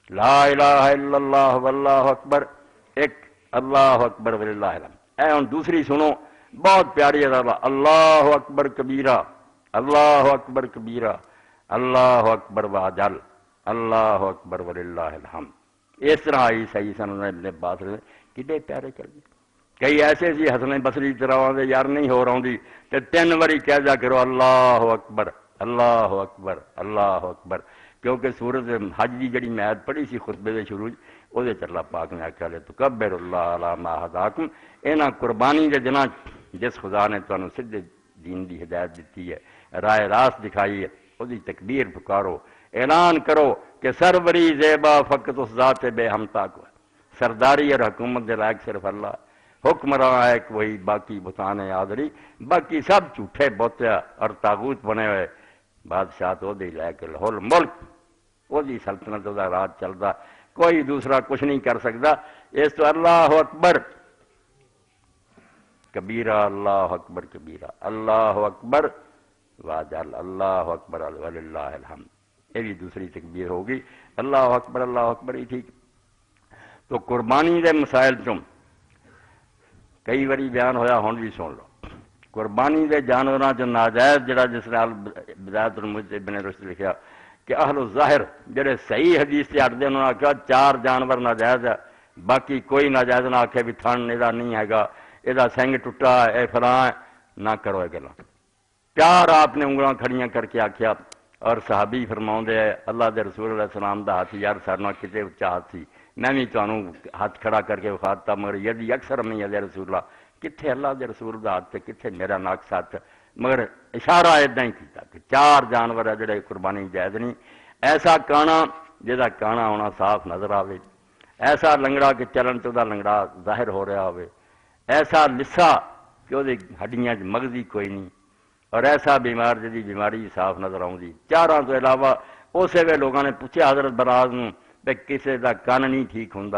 لا الہ الا اللہ واللہ اکبر ایک اللہ اکبر وللہ الحمد اے ہن دوسری سنو بہت پیاری ہے اللہ اکبر کبیرہ اللہ اکبر کبیرہ اللہ اکبر واجل اللہ اکبر وللہ الحمد اس طرح آئی صحیح سند ابن عباس کتنے پیارے چل گئے کئی ایسے سی حسن بصری طرح آدھے یار نہیں ہو رہی تو 3 واری کہہ جا کرو اللہ اکبر اللہ اکبر اللہ اکبر کیونکہ سورت حج کی جڑی میعت پڑھی سی خطبے دے شروع وہ اللہ پاک نے آخیا لے تکبر اللہ علی ما ہداکم انہاں قربانی دے دناں جس خدا نے تانوں سیدھے دین دی ہدایت دیتی ہے رائے راست دکھائی ہے وہ دی تکبیر پکارو اعلان کرو کہ سروری زیبا فقط اس ذات بے ہمتا کو سرداری اور حکومت دے لائق صرف اللہ حکمراں ہے کہ وہی باقی بتان آدری باقی سب جھوٹے بوتیا اور تاغوت بنے ہوئے بادشاہ تو دے لے کے لاہور ملک وہ دی سلطنت دا راج چلتا کوئی دوسرا کچھ نہیں کر سکتا اس تو اللہ اکبر کبیرہ اللہ اکبر کبیرہ اللہ اکبر واجل اللہ اکبر وللہ الحمد یہ بھی دوسری تکبیر ہوگی اللہ اکبر ہی ٹھیک تو قربانی دے مسائل چوں کئی واری بیان ہویا ہون بھی سن لو قربانی دے جانوراں چ ناجائز جڑا جس نال بدایت المجد ابن رشد لکھیا کہ اہل الظاہر جڑے صحیح حدیث سے ہٹدے انہوں نے آخیا 4 جانور ناجائز ہے باقی کوئی ناجائز نہ آکھے بھی تھن یہ نہیں ہے گا یہ سنگ ٹوٹا ہے اے فلاں ہے نہ کرو یہ گلاں 4 آپ نے انگلاں کھڑیاں کر کے آخیا اور صحابی فرماؤندے اللہ دے رسول علیہ السلام دا ہاتھ یار سارنا کتے اچا ہاتھ سی میں بھی تمہوں ہاتھ کھڑا کر کے وکھاتا مگر یدی اکثر میں یاد رسول اللہ کتنے اللہ دے رسول دا ہاتھ کتنے میرا ناقص ہاتھ مگر اشارہ ادا ہی کیتا کہ 4 جانور ہے جڑے قربانی جائز نہیں ایسا کانا جہاں کانا ہونا صاف نظر آئے ایسا لنگڑا کہ چلن تو لنگڑا ظاہر ہو رہا ہوئے ایسا لسا کہ وہ ہڈیاں مغزی کوئی نہیں اور ایسا بیمار جی بیماری صاف نظر آؤں 4 تو علاوہ اسی ویلے لوگوں نے پوچھا حضرت براز بھی کسی کا کن نہیں ٹھیک ہوں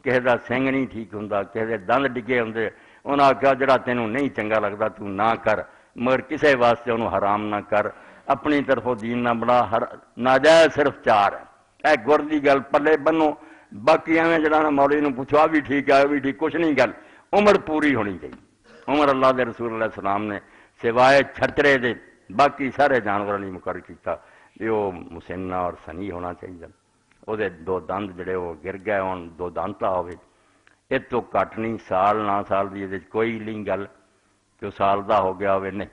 کسی کا سنگ نہیں ٹھیک ہوں کسی کے دند ڈگے ہوں انہوں نے آخیا جڑا تینوں نہیں چنگا لگتا تو نہ کر مگر کسی واسطے انہوں حرام نہ کر اپنی طرفوں دین نہ بنا ناجائز صرف 4 ہے اے گر دی گل پلے بنو باقی ایویں جڑا مولوی نوں پوچھو آ بھی ٹھیک ہے بھی ٹھیک کچھ نہیں گل عمر پوری ہونی چاہیے عمر اللہ دے رسول علیہ السلام نے سوائے چھترے دے باقی سارے جانوروں نے مقرر کیتا کہ وہ مسنہ اور سنی ہونا چاہیے وہ 2 دند جڑے وہ گر گئے ہون 2 دانتا ہوئے یہ تو گھٹ نہیں سال نہ سال کی یہ کوئی نہیں گل کہ وہ سال دا ہو گیا ہوئے نہیں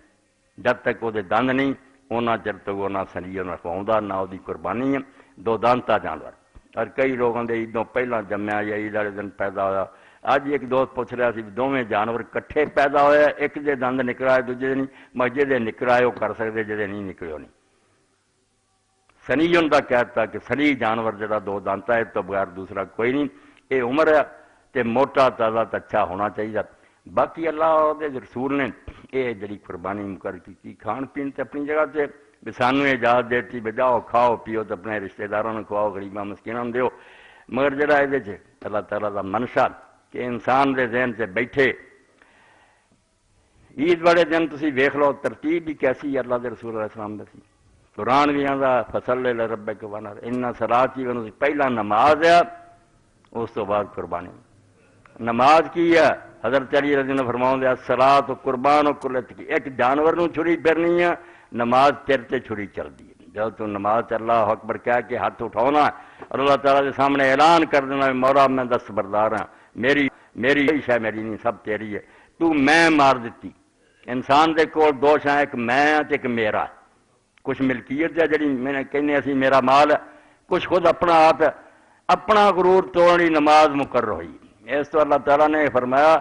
جب تک وہ دند نہیں انہاں چر تک وہ نہ سنی نہ کھواؤں نہ وہ قربانی ہے 2 دانتا جانور اور کئی لوگوں کے عیدوں پہلا جمیا یا عید والے دن پیدا ہوا اج ایک دوست پوچھ رہا سی دونوں جانور کٹھے پیدا ہوئے ایک دے دند نکل آئے دوجے نہیں مگر جے نکل آئے وہ کر سکتے جے نہیں نکلے نہیں سنی ان کا کہتا کہ سنی جانور جڑا 2 دانتا ہے تو بغیر دوسرا کوئی نہیں یہ عمر ہے تے موٹا تازہ اچھا ہونا چاہیے باقی اللہ دے رسول نے یہ جڑی قربانی مقرر کی کھان پین تے اپنی جگہ سے بھی سانوں اجازت دیتی بھی جاؤ کھاؤ پیو تو اپنے رشتہ داروں نے کھواؤ غریباں مسکینوں دیو مگر جڑا یہ اللہ تعالیٰ کا منشا کہ انسان دے ذہن سے بیٹھے عید والے دن تسی ویکھ لو ترتیب بھی کیسی ہے اللہ دے رسول علیہ السلام دسی قرآن بھی آندا فصل لربک ونحر ان صلاۃ پہلا نماز ہے اس تو بعد قربانی نماز کی ہے حضرت علی رضی اللہ عنہ فرماؤں دے الصلاۃ قربان و کلت کی، ایک جانور نو چھری پھرنی ہے، نماز تیرے تے چھری چل دی ہے۔ جب تو نماز تے اللہ اکبر کہہ کے ہاتھ اٹھاؤنا اور اللہ تعالیٰ کے سامنے اعلان کر دینا مولا میں دستبردار ہاں، میری شے میری نہیں، سب تیری ہے، تو میں مار دیتی۔ انسان دے کول دو شاں، ایک میں تے ایک میرا، کچھ ملکیت ہے جڑی میں نے کہنے اسی میرا مال ہے، کچھ خود اپنا آپ ہے، اپنا غرور توڑی نماز مقرر ہوئی۔ اس تو اللہ تعالیٰ نے فرمایا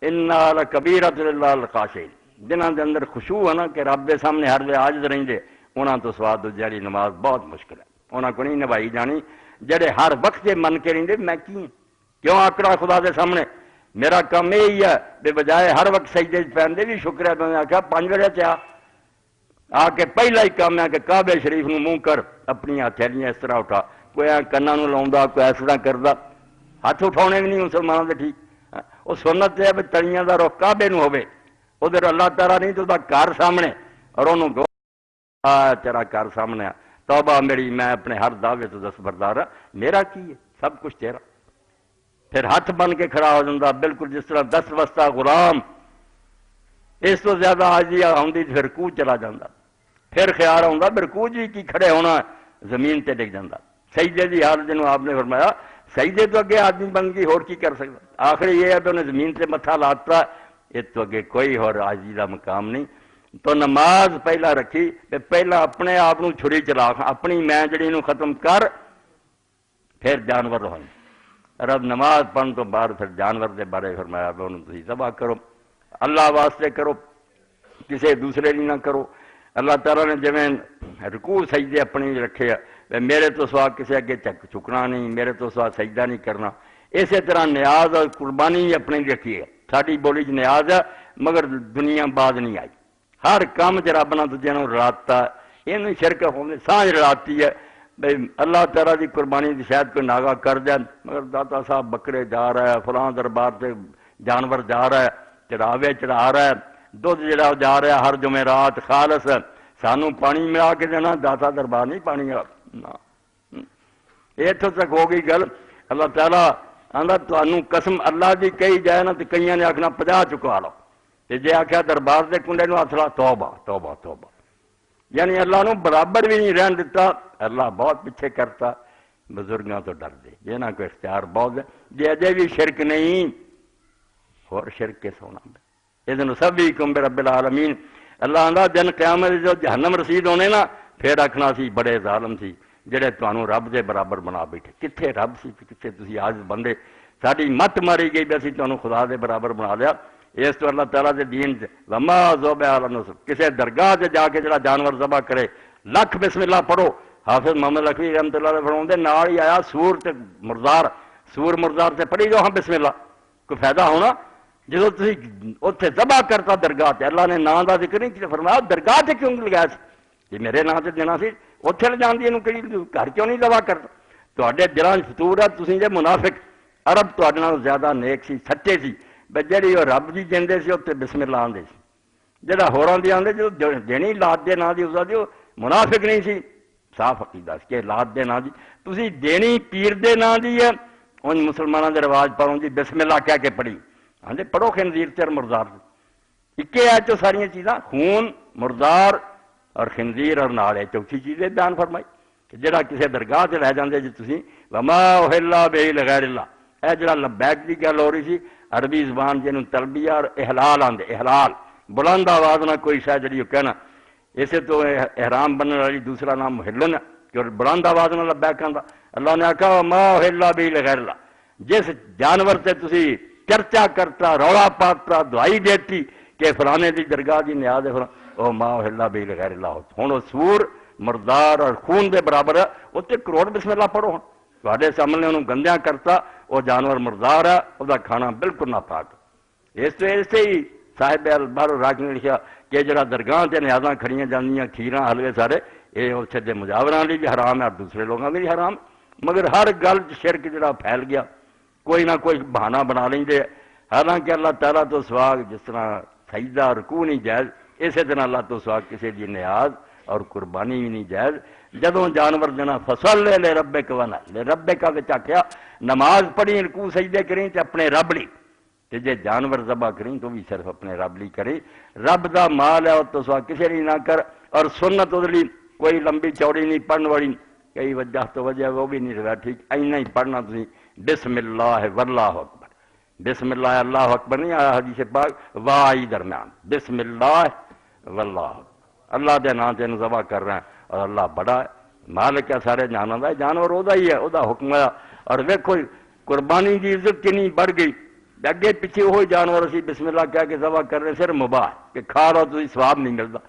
اِنَّا لَكَبِيرَةٌ إِلَّا الْخَاشِعِينَ، جنہاں دے اندر خشوع ہے نا کہ رب دے سامنے ہر ویلے عاجز رہندے، انہاں تو سوا دوجی نماز بہت مشکل ہے، انہاں کو نہیں نبھائی جانی جڑے ہر وقت یہ من کے رہندے میں کیوں آکڑا خدا دے سامنے، میرا کام یہی ہے بے بجائے ہر وقت سجدے پہندے بھی شکر ہے۔ میں نے آخیا 5 بجے آ کے پہلا ہی کام ہے کہ کعبے شریف نو منہ کر، اپنی ہتھیلیاں اس طرح اٹھا، کوئی کنا نو لاؤندا، کوئی اس طرح کردا، ہاتھ اٹھاؤنے بھی نہیں مسلمانوں دے ٹھیک۔ وہ سنت ہے بھی تلیاں دا رخ کعبے نو ہوے، ادھر اللہ تعالیٰ نہیں تو گھر سامنے، اور انہوں گو تیرا گھر سامنے، توبہ میری، میں اپنے ہر دعوے تو دستبردار ہاں، میرا کی ہے، سب کچھ تیرا۔ پھر ہاتھ بن کے کھڑا ہو جاتا، بالکل جس طرح 10 وسطا غلام، اس تو زیادہ عاجزی آتی پھر رکوع چلا جاتا، پھر خیال آتا پھر رکوع جی کی کھڑے ہونا، زمین تے ڈگ جاتا۔ سجدے دی حال جنہوں آپ نے فرمایا سجدے تو اگے آدمی بندگی ہور کی کر سکتا، آخری یہ ہے کہ انہیں زمین سے متھا لاتا، اس تو اگے کوئی اور عاجزی دا مقام نہیں۔ تو نماز پہلا رکھی، پہلا اپنے آپ نو چھری چلا، اپنی میں جڑی نو ختم کر، پھر جانور ہوئے۔ رب نماز پڑھن تو بعد پھر جانور دے بارے فرمایا کہ انہوں تسی ذبح کرو، اللہ واسطے کرو، کسی دوسرے لیے نہ کرو۔ اللہ تعالیٰ نے جویں رکوع سجدے اپنی رکھے ہے، میرے تو سوا کسی اگے چکنا نہیں، میرے تو سوا سجدہ نہیں کرنا، اسی طرح نیاز اور قربانی بھی اپنی رکھی ہے۔ ساری بولی نیاز ہے مگر دنیا بعد نہیں آئی، ہر کام چ رب نہ دوجے نوں رلاتا، یہ شرک ہونے سانجھ رلاتی ہے۔ بھئی اللہ تعالیٰ دی قربانی دی شاید کوئی ناغا کر جائے، مگر داتا صاحب بکرے جا رہا ہے، فلاں دربار سے جانور جا رہا ہے، چڑھاوے چڑھا رہا ہے، دودھ جڑا جا رہا ہے ہر جمعرات خالص، سانوں پانی ملا کے دینا، داتا دربار نہیں پانی اتوں تک ہو گئی گل۔ اللہ تعالیٰ آندا تانوں قسم اللہ دی کہی جائے نا تو کئیاں نے آکھنا 50 چکوا لو، تے جے آکھیا دربار دے کنڈے نو ہتھ لا، توبہ توبہ توبہ، یعنی اللہ نو برابر بھی نہیں رہن دیتا۔ اللہ بہت پیچھے کرتا، بزرگاں تو ڈر دے، یہ نہ کوئی اختیار بہت ہے، جے اجے بھی شرک نہیں اور شرک کے سونا اذن سبحکم برب العالمین۔ اللہ آندا دن قیامت جو جہنم رسید ہونے نا، پھر آکھنا سی بڑے ظالم سی جڑے تانوں رب دے برابر بنا بیٹھے، کتھے رب سی کتھے تسی عاجز بندے، ساری مت ماری گئی بھی اسی تانوں خدا دے برابر بنا لیا۔ اس تو اللہ تعالیٰ دے دین وما ذبح علی النصب، کسے درگاہ تے جا کے جڑا جانور ذبح کرے، لکھ بسم اللہ پڑھو۔ حافظ محمد لکھوی رحمۃ اللہ علیہ فرماتے نال ہی آیا سور تے مردار، سور مردار سے پڑھی جاؤ ہاں بسم اللہ، کوئی فائدہ ہونا؟ جدو تھی اتنے ذبح کرتا درگاہ تے، اللہ نے نام دا ذکر نہیں فرمایا، درگاہ تے کیوں لگایا سی؟ یہ میرے نام سے دینا سی، اتنے لے جان دی گھر کیوں نہیں ذبح کرتا؟ تواڈے دلاں فطور ہے، تسی جے منافق، عرب تواڈے نال زیادہ نیک سی، سچے سی، بے جڑی وہ رب دی دیندے سی اتنے بسم اللہ آندے سی، جڑا ہوراں دی آندے جو دینی لات دے نام دی اس دی منافق نہیں سی، صاف عقیدہ کہ لات دے نام دی تسی دینی پیر دے نام دی ہے، ان مسلمانوں دے رواج پڑھوں جی بسم اللہ کہہ کے پڑھی، ہاں جی پڑھو خنزیر تے مردار، اکے ہے جو ساری چیزاں خون مردار اور خنزیر اور نال ہے چوتھی چیزیں بیان فرمائی کہ جڑا کسی درگاہ سے لے جاندے جی تسی وما احل بہ لغیر اللہ، اے جڑا لبیک دی گل ہو رہی سی عربی زبان جنوں تلبیہ اور احلال آندے، احلال بلند آواز نہ کوئی شاید جڑی کہنا، اسے تو احرام بننے والی دوسرا نام محلن ہے کہ بلند آواز نہ لبیک آندا۔ اللہ نے آکھا وما احل بہ لغیر اللہ، جس جانور تے تسی چرچا کرتا، روڑا پاتا، دعائی دیتی کہ فلانے دی درگاہ دی نیاز ہے، او ما احل بہ لغیر اللہ، ہن وہ سور مردار اور خون دے برابر ہے، اتنے کروڑ بسم اللہ پڑھو ہن، تواڈے سامنے انہوں گندیاں کرتا، وہ جانور مردار ہے، وہ کھانا بالکل ناپاک۔ اس تو ایسے ہی صاحب البار راک نے لکھا کہ جڑا درگاہ تے نیازاں کھڑیاں جاندیاں کھیراں حلوے سارے یہ اتنے دے مجاوراں لی بھی حرام ہے اور دوسرے لوگوں بھی حرام، مگر ہر گل شرک جڑا پھیل گیا کوئی نہ کوئی بہانہ بنا لیں دے، حالانکہ اللہ تعالیٰ تو سوا جس طرح سجدہ رکوع نہیں جائز، اسی طرح اللہ تو سوا کسی دی نیاز اور قربانی بھی نہیں جائز۔ جدوں جانور جنا فصل لے ربک ونحر، لے ربک وچ آکھیا نماز پڑھی رکوع سجدے کریں تے اپنے رب لی، جے جانور ذبح کریں تو بھی صرف اپنے رب لی کریں، رب دا مال ہے اور تو سوا کسی لی نہ کر، اور سنت ادھر کوئی لمبی چوڑی نہیں پڑھن والی، کئی وجہ تو وجہ وہ بھی نہیں رہا ٹھیک، اینا ہی پڑھنا تھی بسم اللہ واللہ اکبر، بسم اللہ اللہ اکبر نہیں آیا حدیث پاک وائی درمیان، بسم اللہ واللہ اللہ دے نام سے ذبح کر رہے ہیں، اور اللہ بڑا ہے، مالک ہے سارے جانوں دا، جانور وہ ہی ہے، وہ حکم ہے، اور ویکھو قربانی کی عزت کنی بڑھ گئی، اگے پیچھے وہی جانور اسی بسم اللہ کہہ کے ذبح کر رہے صرف مباح کہ کھا رہا تو ثواب نہیں ملتا،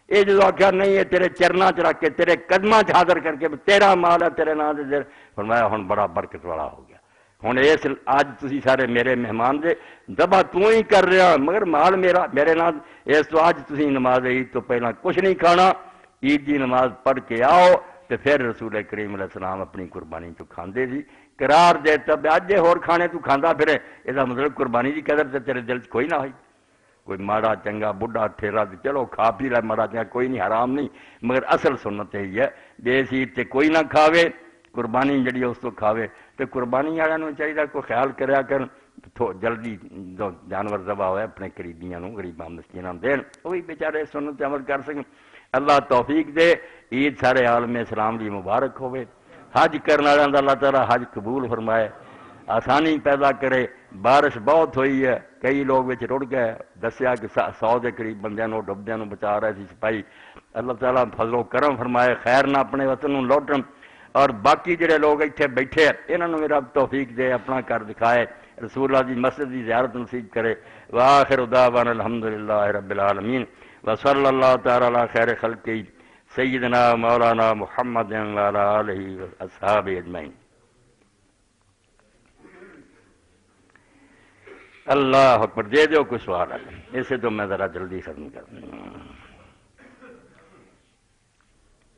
یہ جو آخیا نہیں ہے تیرے چرنا چ رکھ کے تیرے قدماں چ حاضر کر کے تیرا مال ہے تیرے نام سے، فرمایا ہن بڑا برکت والا ہو گیا، ہن اس اج تسی سارے میرے مہمان دے ذبح تو ہی کر رہا مگر مال میرا میرے نام، اس تو اج تسی نماز عید تو پہلا کچھ نہیں کھانا، عید کی نماز پڑھ کے آؤ تو پھر رسول کریم علیہ السلام اپنی قربانی تو کھاندے سی، قرار دیتا اج جے ہور کھانے تو کھاندا پھرے، یہ مطلب قربانی کی قدر تے تیرے دل چ کوئی نہ ہوئی، کوئی ماڑا چنگا بڈھا ٹھیرا چلو کھا پی لے ماڑا چنگا کوئی نہیں حرام نہیں، مگر اصل سنت یہی ہے بے عید تے کوئی نہ کھاوے، قربانی جڑی اس تو کھاوے، تے قربانی والوں چاہیے کوئی خیال کریا کر جلدی جانور ذبح ہوئے اپنے قریبیاں غریباں مسکیناں دین، وہ بھی بیچارے سنت عمل کر سکیں، اللہ توفیق دے، عید سارے عالم اسلام دی مبارک ہوئے، حج کرنے والوں اللہ تعالیٰ حج قبول فرمائے، آسانی پیدا کرے، بارش بہت ہوئی ہے کئی لوگ وچ رڑ گئے، دسیا کہ 100 کے قریب بندیاں نو ڈبدیاں نو بچا رہے تھی سپاہی، اللہ تعالیٰ فضل و کرم فرمائے، خیر نہ اپنے وطن نو لوٹن، اور باقی جڑے لوگ اتنے بیٹھے انہوں نے میرا توفیق دے اپنا کر دکھائے، رسول اللہ دی مسجد دی زیارت نصیب کرے، وآخر دعوانا الحمدللہ رب العالمین، وصلی اللہ تعالی علی خیر خلقہ سیدنا مولانا محمد وعلی آلہ واصحابہ اجمعین۔ اللہ اکبر، دے دو کوئی سوال ہے اسے تو میں ذرا جلدی ختم کر دوں۔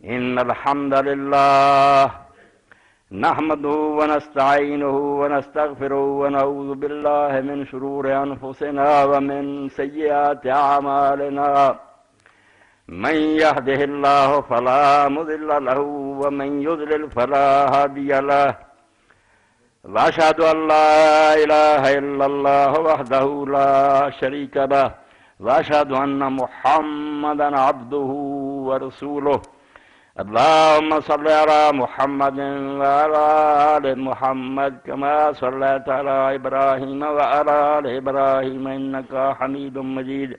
ان الحمد للہ نحمده ونستعینه ونستغفره ونعوذ باللہ من شرور انفسنا ومن سیئات اعمالنا، من يهده الله فلا مضل له ومن يضلل فلا هادي له، واشهد ان لا اله الا الله وحده لا شريك له، واشهد ان محمدا عبده ورسوله، اللهم صل على محمد وعلى آل محمد كما صليت على إبراهيم وعلى آل إبراهيم إنك حميد مجيد،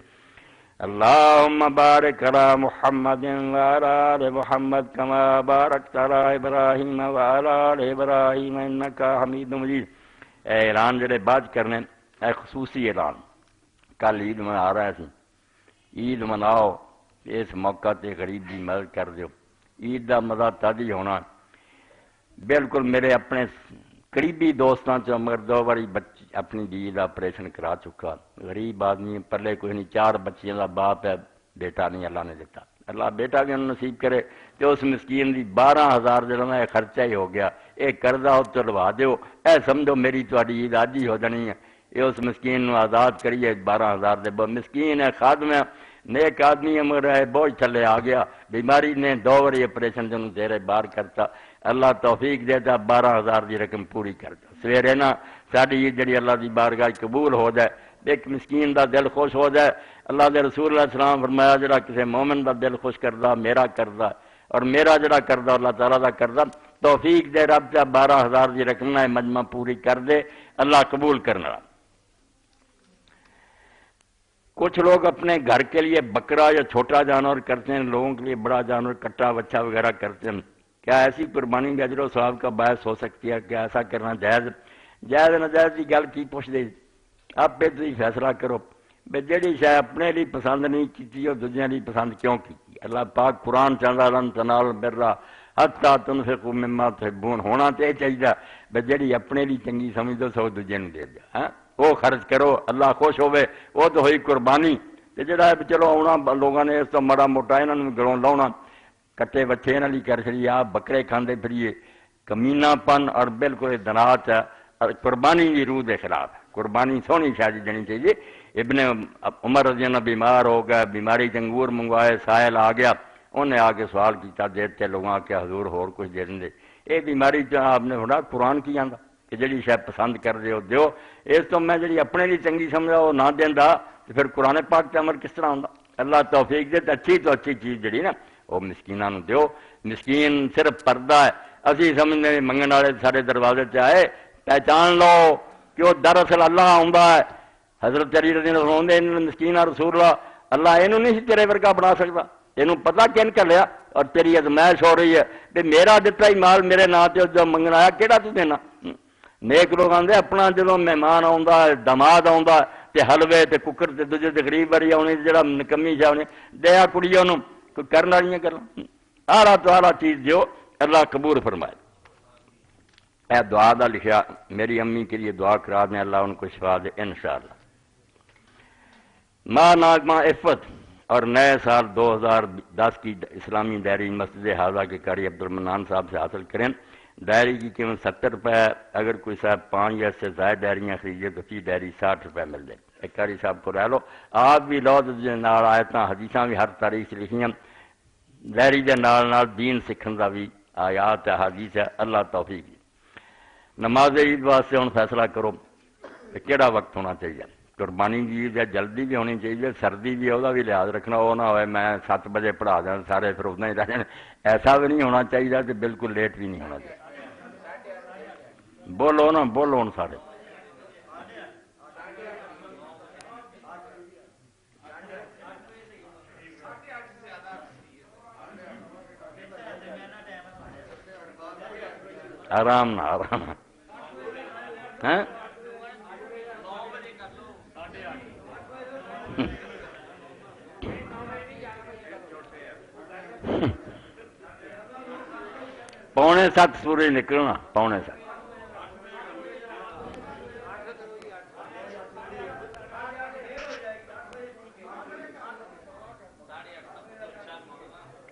اللهم بارك على محمد وعلى آل محمد كما باركت على إبراهيم وعلى آل إبراهيم إنك حميد مجيد۔ اے اعلان جڑے بعد کرنے، اے خصوصی اعلان، کل عید منا رہے تھے، عید مناؤ، اس موقع تے غریب دی مدد کر دیو، عید دا مزہ تد ہی ہونا، بالکل میرے اپنے قریبی دوستاں چ مگر 2 باری اپنی دھی دا آپریشن کرا چکا، غریب آدمی پلے کوئی نہیں، 4 بچیاں دا باپ ہے، بیٹا نہیں اللہ نے دیتا، اللہ بیٹا بھی انہوں نصیب کرے، تو اس مسکین دی 12,000 جڑا ہے خرچہ ہی ہو گیا، اے قرضہ ہو تو لوا دیو، اے سمجھو میری تہاڈی عید آج ہی ہو جانی ہے، یہ اس مسکین نو آزاد کریے، 12,000 دے مسکین ہے، خادم ہے، نیک آدمی ہے مگر ہے بوجھ تھلے آ گیا، بیماری نے 2 باری آپریشن جنوں زیرے بار کرتا، اللہ توفیق دیتا 12,000 دی رقم پوری کرتا، سویرے نا ساری عید جڑی اللہ دی بارگاہ قبول ہو جائے، ایک مسکین دا دل خوش ہو جائے، اللہ دے رسول علیہ السلام فرمایا جڑا کسی مومن دا دل خوش کردہ میرا کردہ، اور میرا جڑا کردہ اللہ تعالیٰ دا کردہ، توفیق دے رب تا 12,000 دی رقم نہ مجمع پوری کر دے، اللہ قبول کرنا۔ کچھ لوگ اپنے گھر کے لیے بکرا یا چھوٹا جانور کرتے ہیں، لوگوں کے لیے بڑا جانور کٹا بچہ وغیرہ کرتے ہیں، کیا ایسی قربانی بھی اجر و ثواب کا باعث ہو سکتی ہے؟ کیا ایسا کرنا جائز؟ جائز ناجائز کی گل کی پوچھ دے، آپ پہ تھی فیصلہ کرو، بے جڑی شاید اپنے لیے پسند نہیں کی اور دوسرے لیے پسند کیوں کی؟ اللہ پاک قرآن چاہتا لن تنالوا البر حتی تنفقوا مما تحبون، ہونا تو یہ چاہیے بے جڑی اپنے لیے چنگی سمجھ دو سو دوجے نوں دے دیا، ہاں وہ خرچ کرو، اللہ خوش ہوئے، وہ تو ہوئی قربانی، تے جڑا ہے چلو آنا لوگاں نے اس تو مڑا موٹا انہاں نوں گلوں لاؤنا، کٹے بچے انہاں لی کر چڑی، آپ بکرے کھاندے پھریے، کمینہ پن اور بالکل دنات ہے، اور قربانی کی روح دے خلاف ہے، قربانی سونی شادی جانی چاہیے۔ ابن عمر رضی اللہ بیمار ہو گیا، بیماری چنگور منگوائے، سائل آ گیا، انہیں آ کے سوال کیتا، دیتے لوگوں آ کے حضور ہور کچھ دے دیں، یہ بیماری آپ نے ہونا قرآن کی آندا، کہ جڑی شاید پسند کر دے ہو دیو، اس تو میں جڑی اپنے لیے چنگی سمجھا وہ نہ دینا تو پھر قرآن پاک تے عمل کس طرح ہوندا؟ اللہ توفیق دے اچھی تو اچھی چیز جڑی نا وہ مسکیناں نو دیو۔ مسکین صرف پردہ ہے، اسی سمجھنے منگن والے سارے دروازے تے آئے، پہچان لو کہ وہ دراصل اللہ ہوندا ہے۔ حضرت علی رضی اللہ عنہ نے مسکین رسول اللہ اینو نہیں تیرے ورگا بنا سکتا، اینو پتہ کن کر لیا اور تیری ازمائش ہو رہی ہے کہ میرا دتا ہی مال میرے نا تے جو منگن آیا کیڑا تو دینا؟ نیک لوگ آندے اپنا جدوں مہمان آوندا ہے، دماد آوندا ہے تے حلوے تے ککر تے دوجے تے غریب بری آونی جڑا نکمی جا آونی دیا کڑیوں نو کوئی کرن والیاں گلاں اعلیٰ تو اعلیٰ چیز دیو، اللہ قبول فرمائے۔ اے دعا دا لکھا میری امی کے لیے دعا کرا دیں، اللہ ان کو شفا دے انشاءاللہ۔ ماہ ناگمہ عفت اور نئے سال 2010 کی اسلامی ڈائری مسجد حاضہ کے قاری عبد المنان صاحب سے حاصل کریں۔ ڈائری کی قیمت 70 روپے ہے، اگر کوئی صاحب 5 یا اس سے زائد ڈائریاں خریدے تو فی ڈائری 60 روپے مل جائے۔ ایک قاری صاحب کو رہ لو، آپ بھی لو نال آیتاں حدیثاں بھی ہر تاریخ سے لکھیاں، ڈائری دے نال دین سکھن دا بھی آیات ہے حدیث ہے، اللہ توفیق۔ نماز عید واسطے ہوں فیصلہ کرو کہ کیڑا وقت ہونا چاہیے۔ قربانی کی عید ہے، جلدی بھی ہونی چاہیے، سردی بھی وہ بھی لحاظ رکھنا، وہ نہ ہوئے میں 7 بجے پڑھا دیں سارے پھر اتنا ہی رہ جائیں، ایسا بھی نہیں ہونا چاہیے کہ بالکل لیٹ بھی نہیں ہونا چاہیے۔ بولو نا، بولو نا سارے۔ آرام نہ آرام نہ ہاں پونے 7 سورج نکلنا، پونے 7۔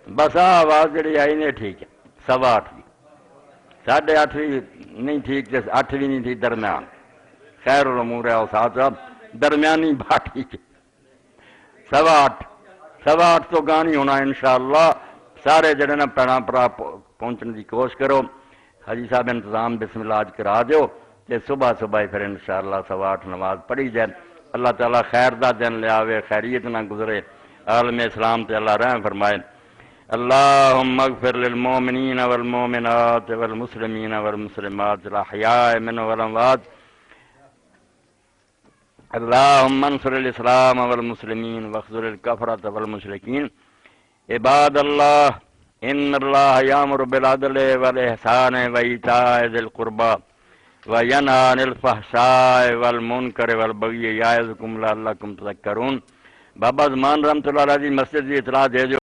بس آواز جڑی آئی نے ٹھیک ہے، 8:15 کی، 8:30 بھی نہیں ٹھیک، 8 بھی نہیں ٹھیک، درمیان۔ خیر الامور ہے اوساط صاحب، درمیانی بات ٹھیک ہے۔ 8:15 تو گانی ہونا انشاءاللہ۔ سارے جڑے نا پیڑاں پرا پہنچنے کی کوشش کرو۔ حاجی صاحب انتظام بسم اللہ آج کرا دیو تے صبح پھر انشاءاللہ 8:15 نماز پڑھی جائے۔ اللہ تعالیٰ خیر دا دن لے آوے، خیریت نہ گزرے، عالم اسلام تے اللہ رحم فرمائے۔ اللہم اغفر للمومنین والمومنات والمسلمین والمسلمات الاحیاء منهم والاموات۔ اللہم انصر الاسلام والمسلمین واخذل الکفرۃ والمشرکین۔ عباد اللہ ان اللہ یامر بالعدل والاحسان وایتاء ذی القربى وینہی عن الفحشاء والمنکر والبغی یعظکم لعلکم تذکرون۔ بابا زمان رحمۃ اللہ علیہ مسجد کی اطلاع دے جو۔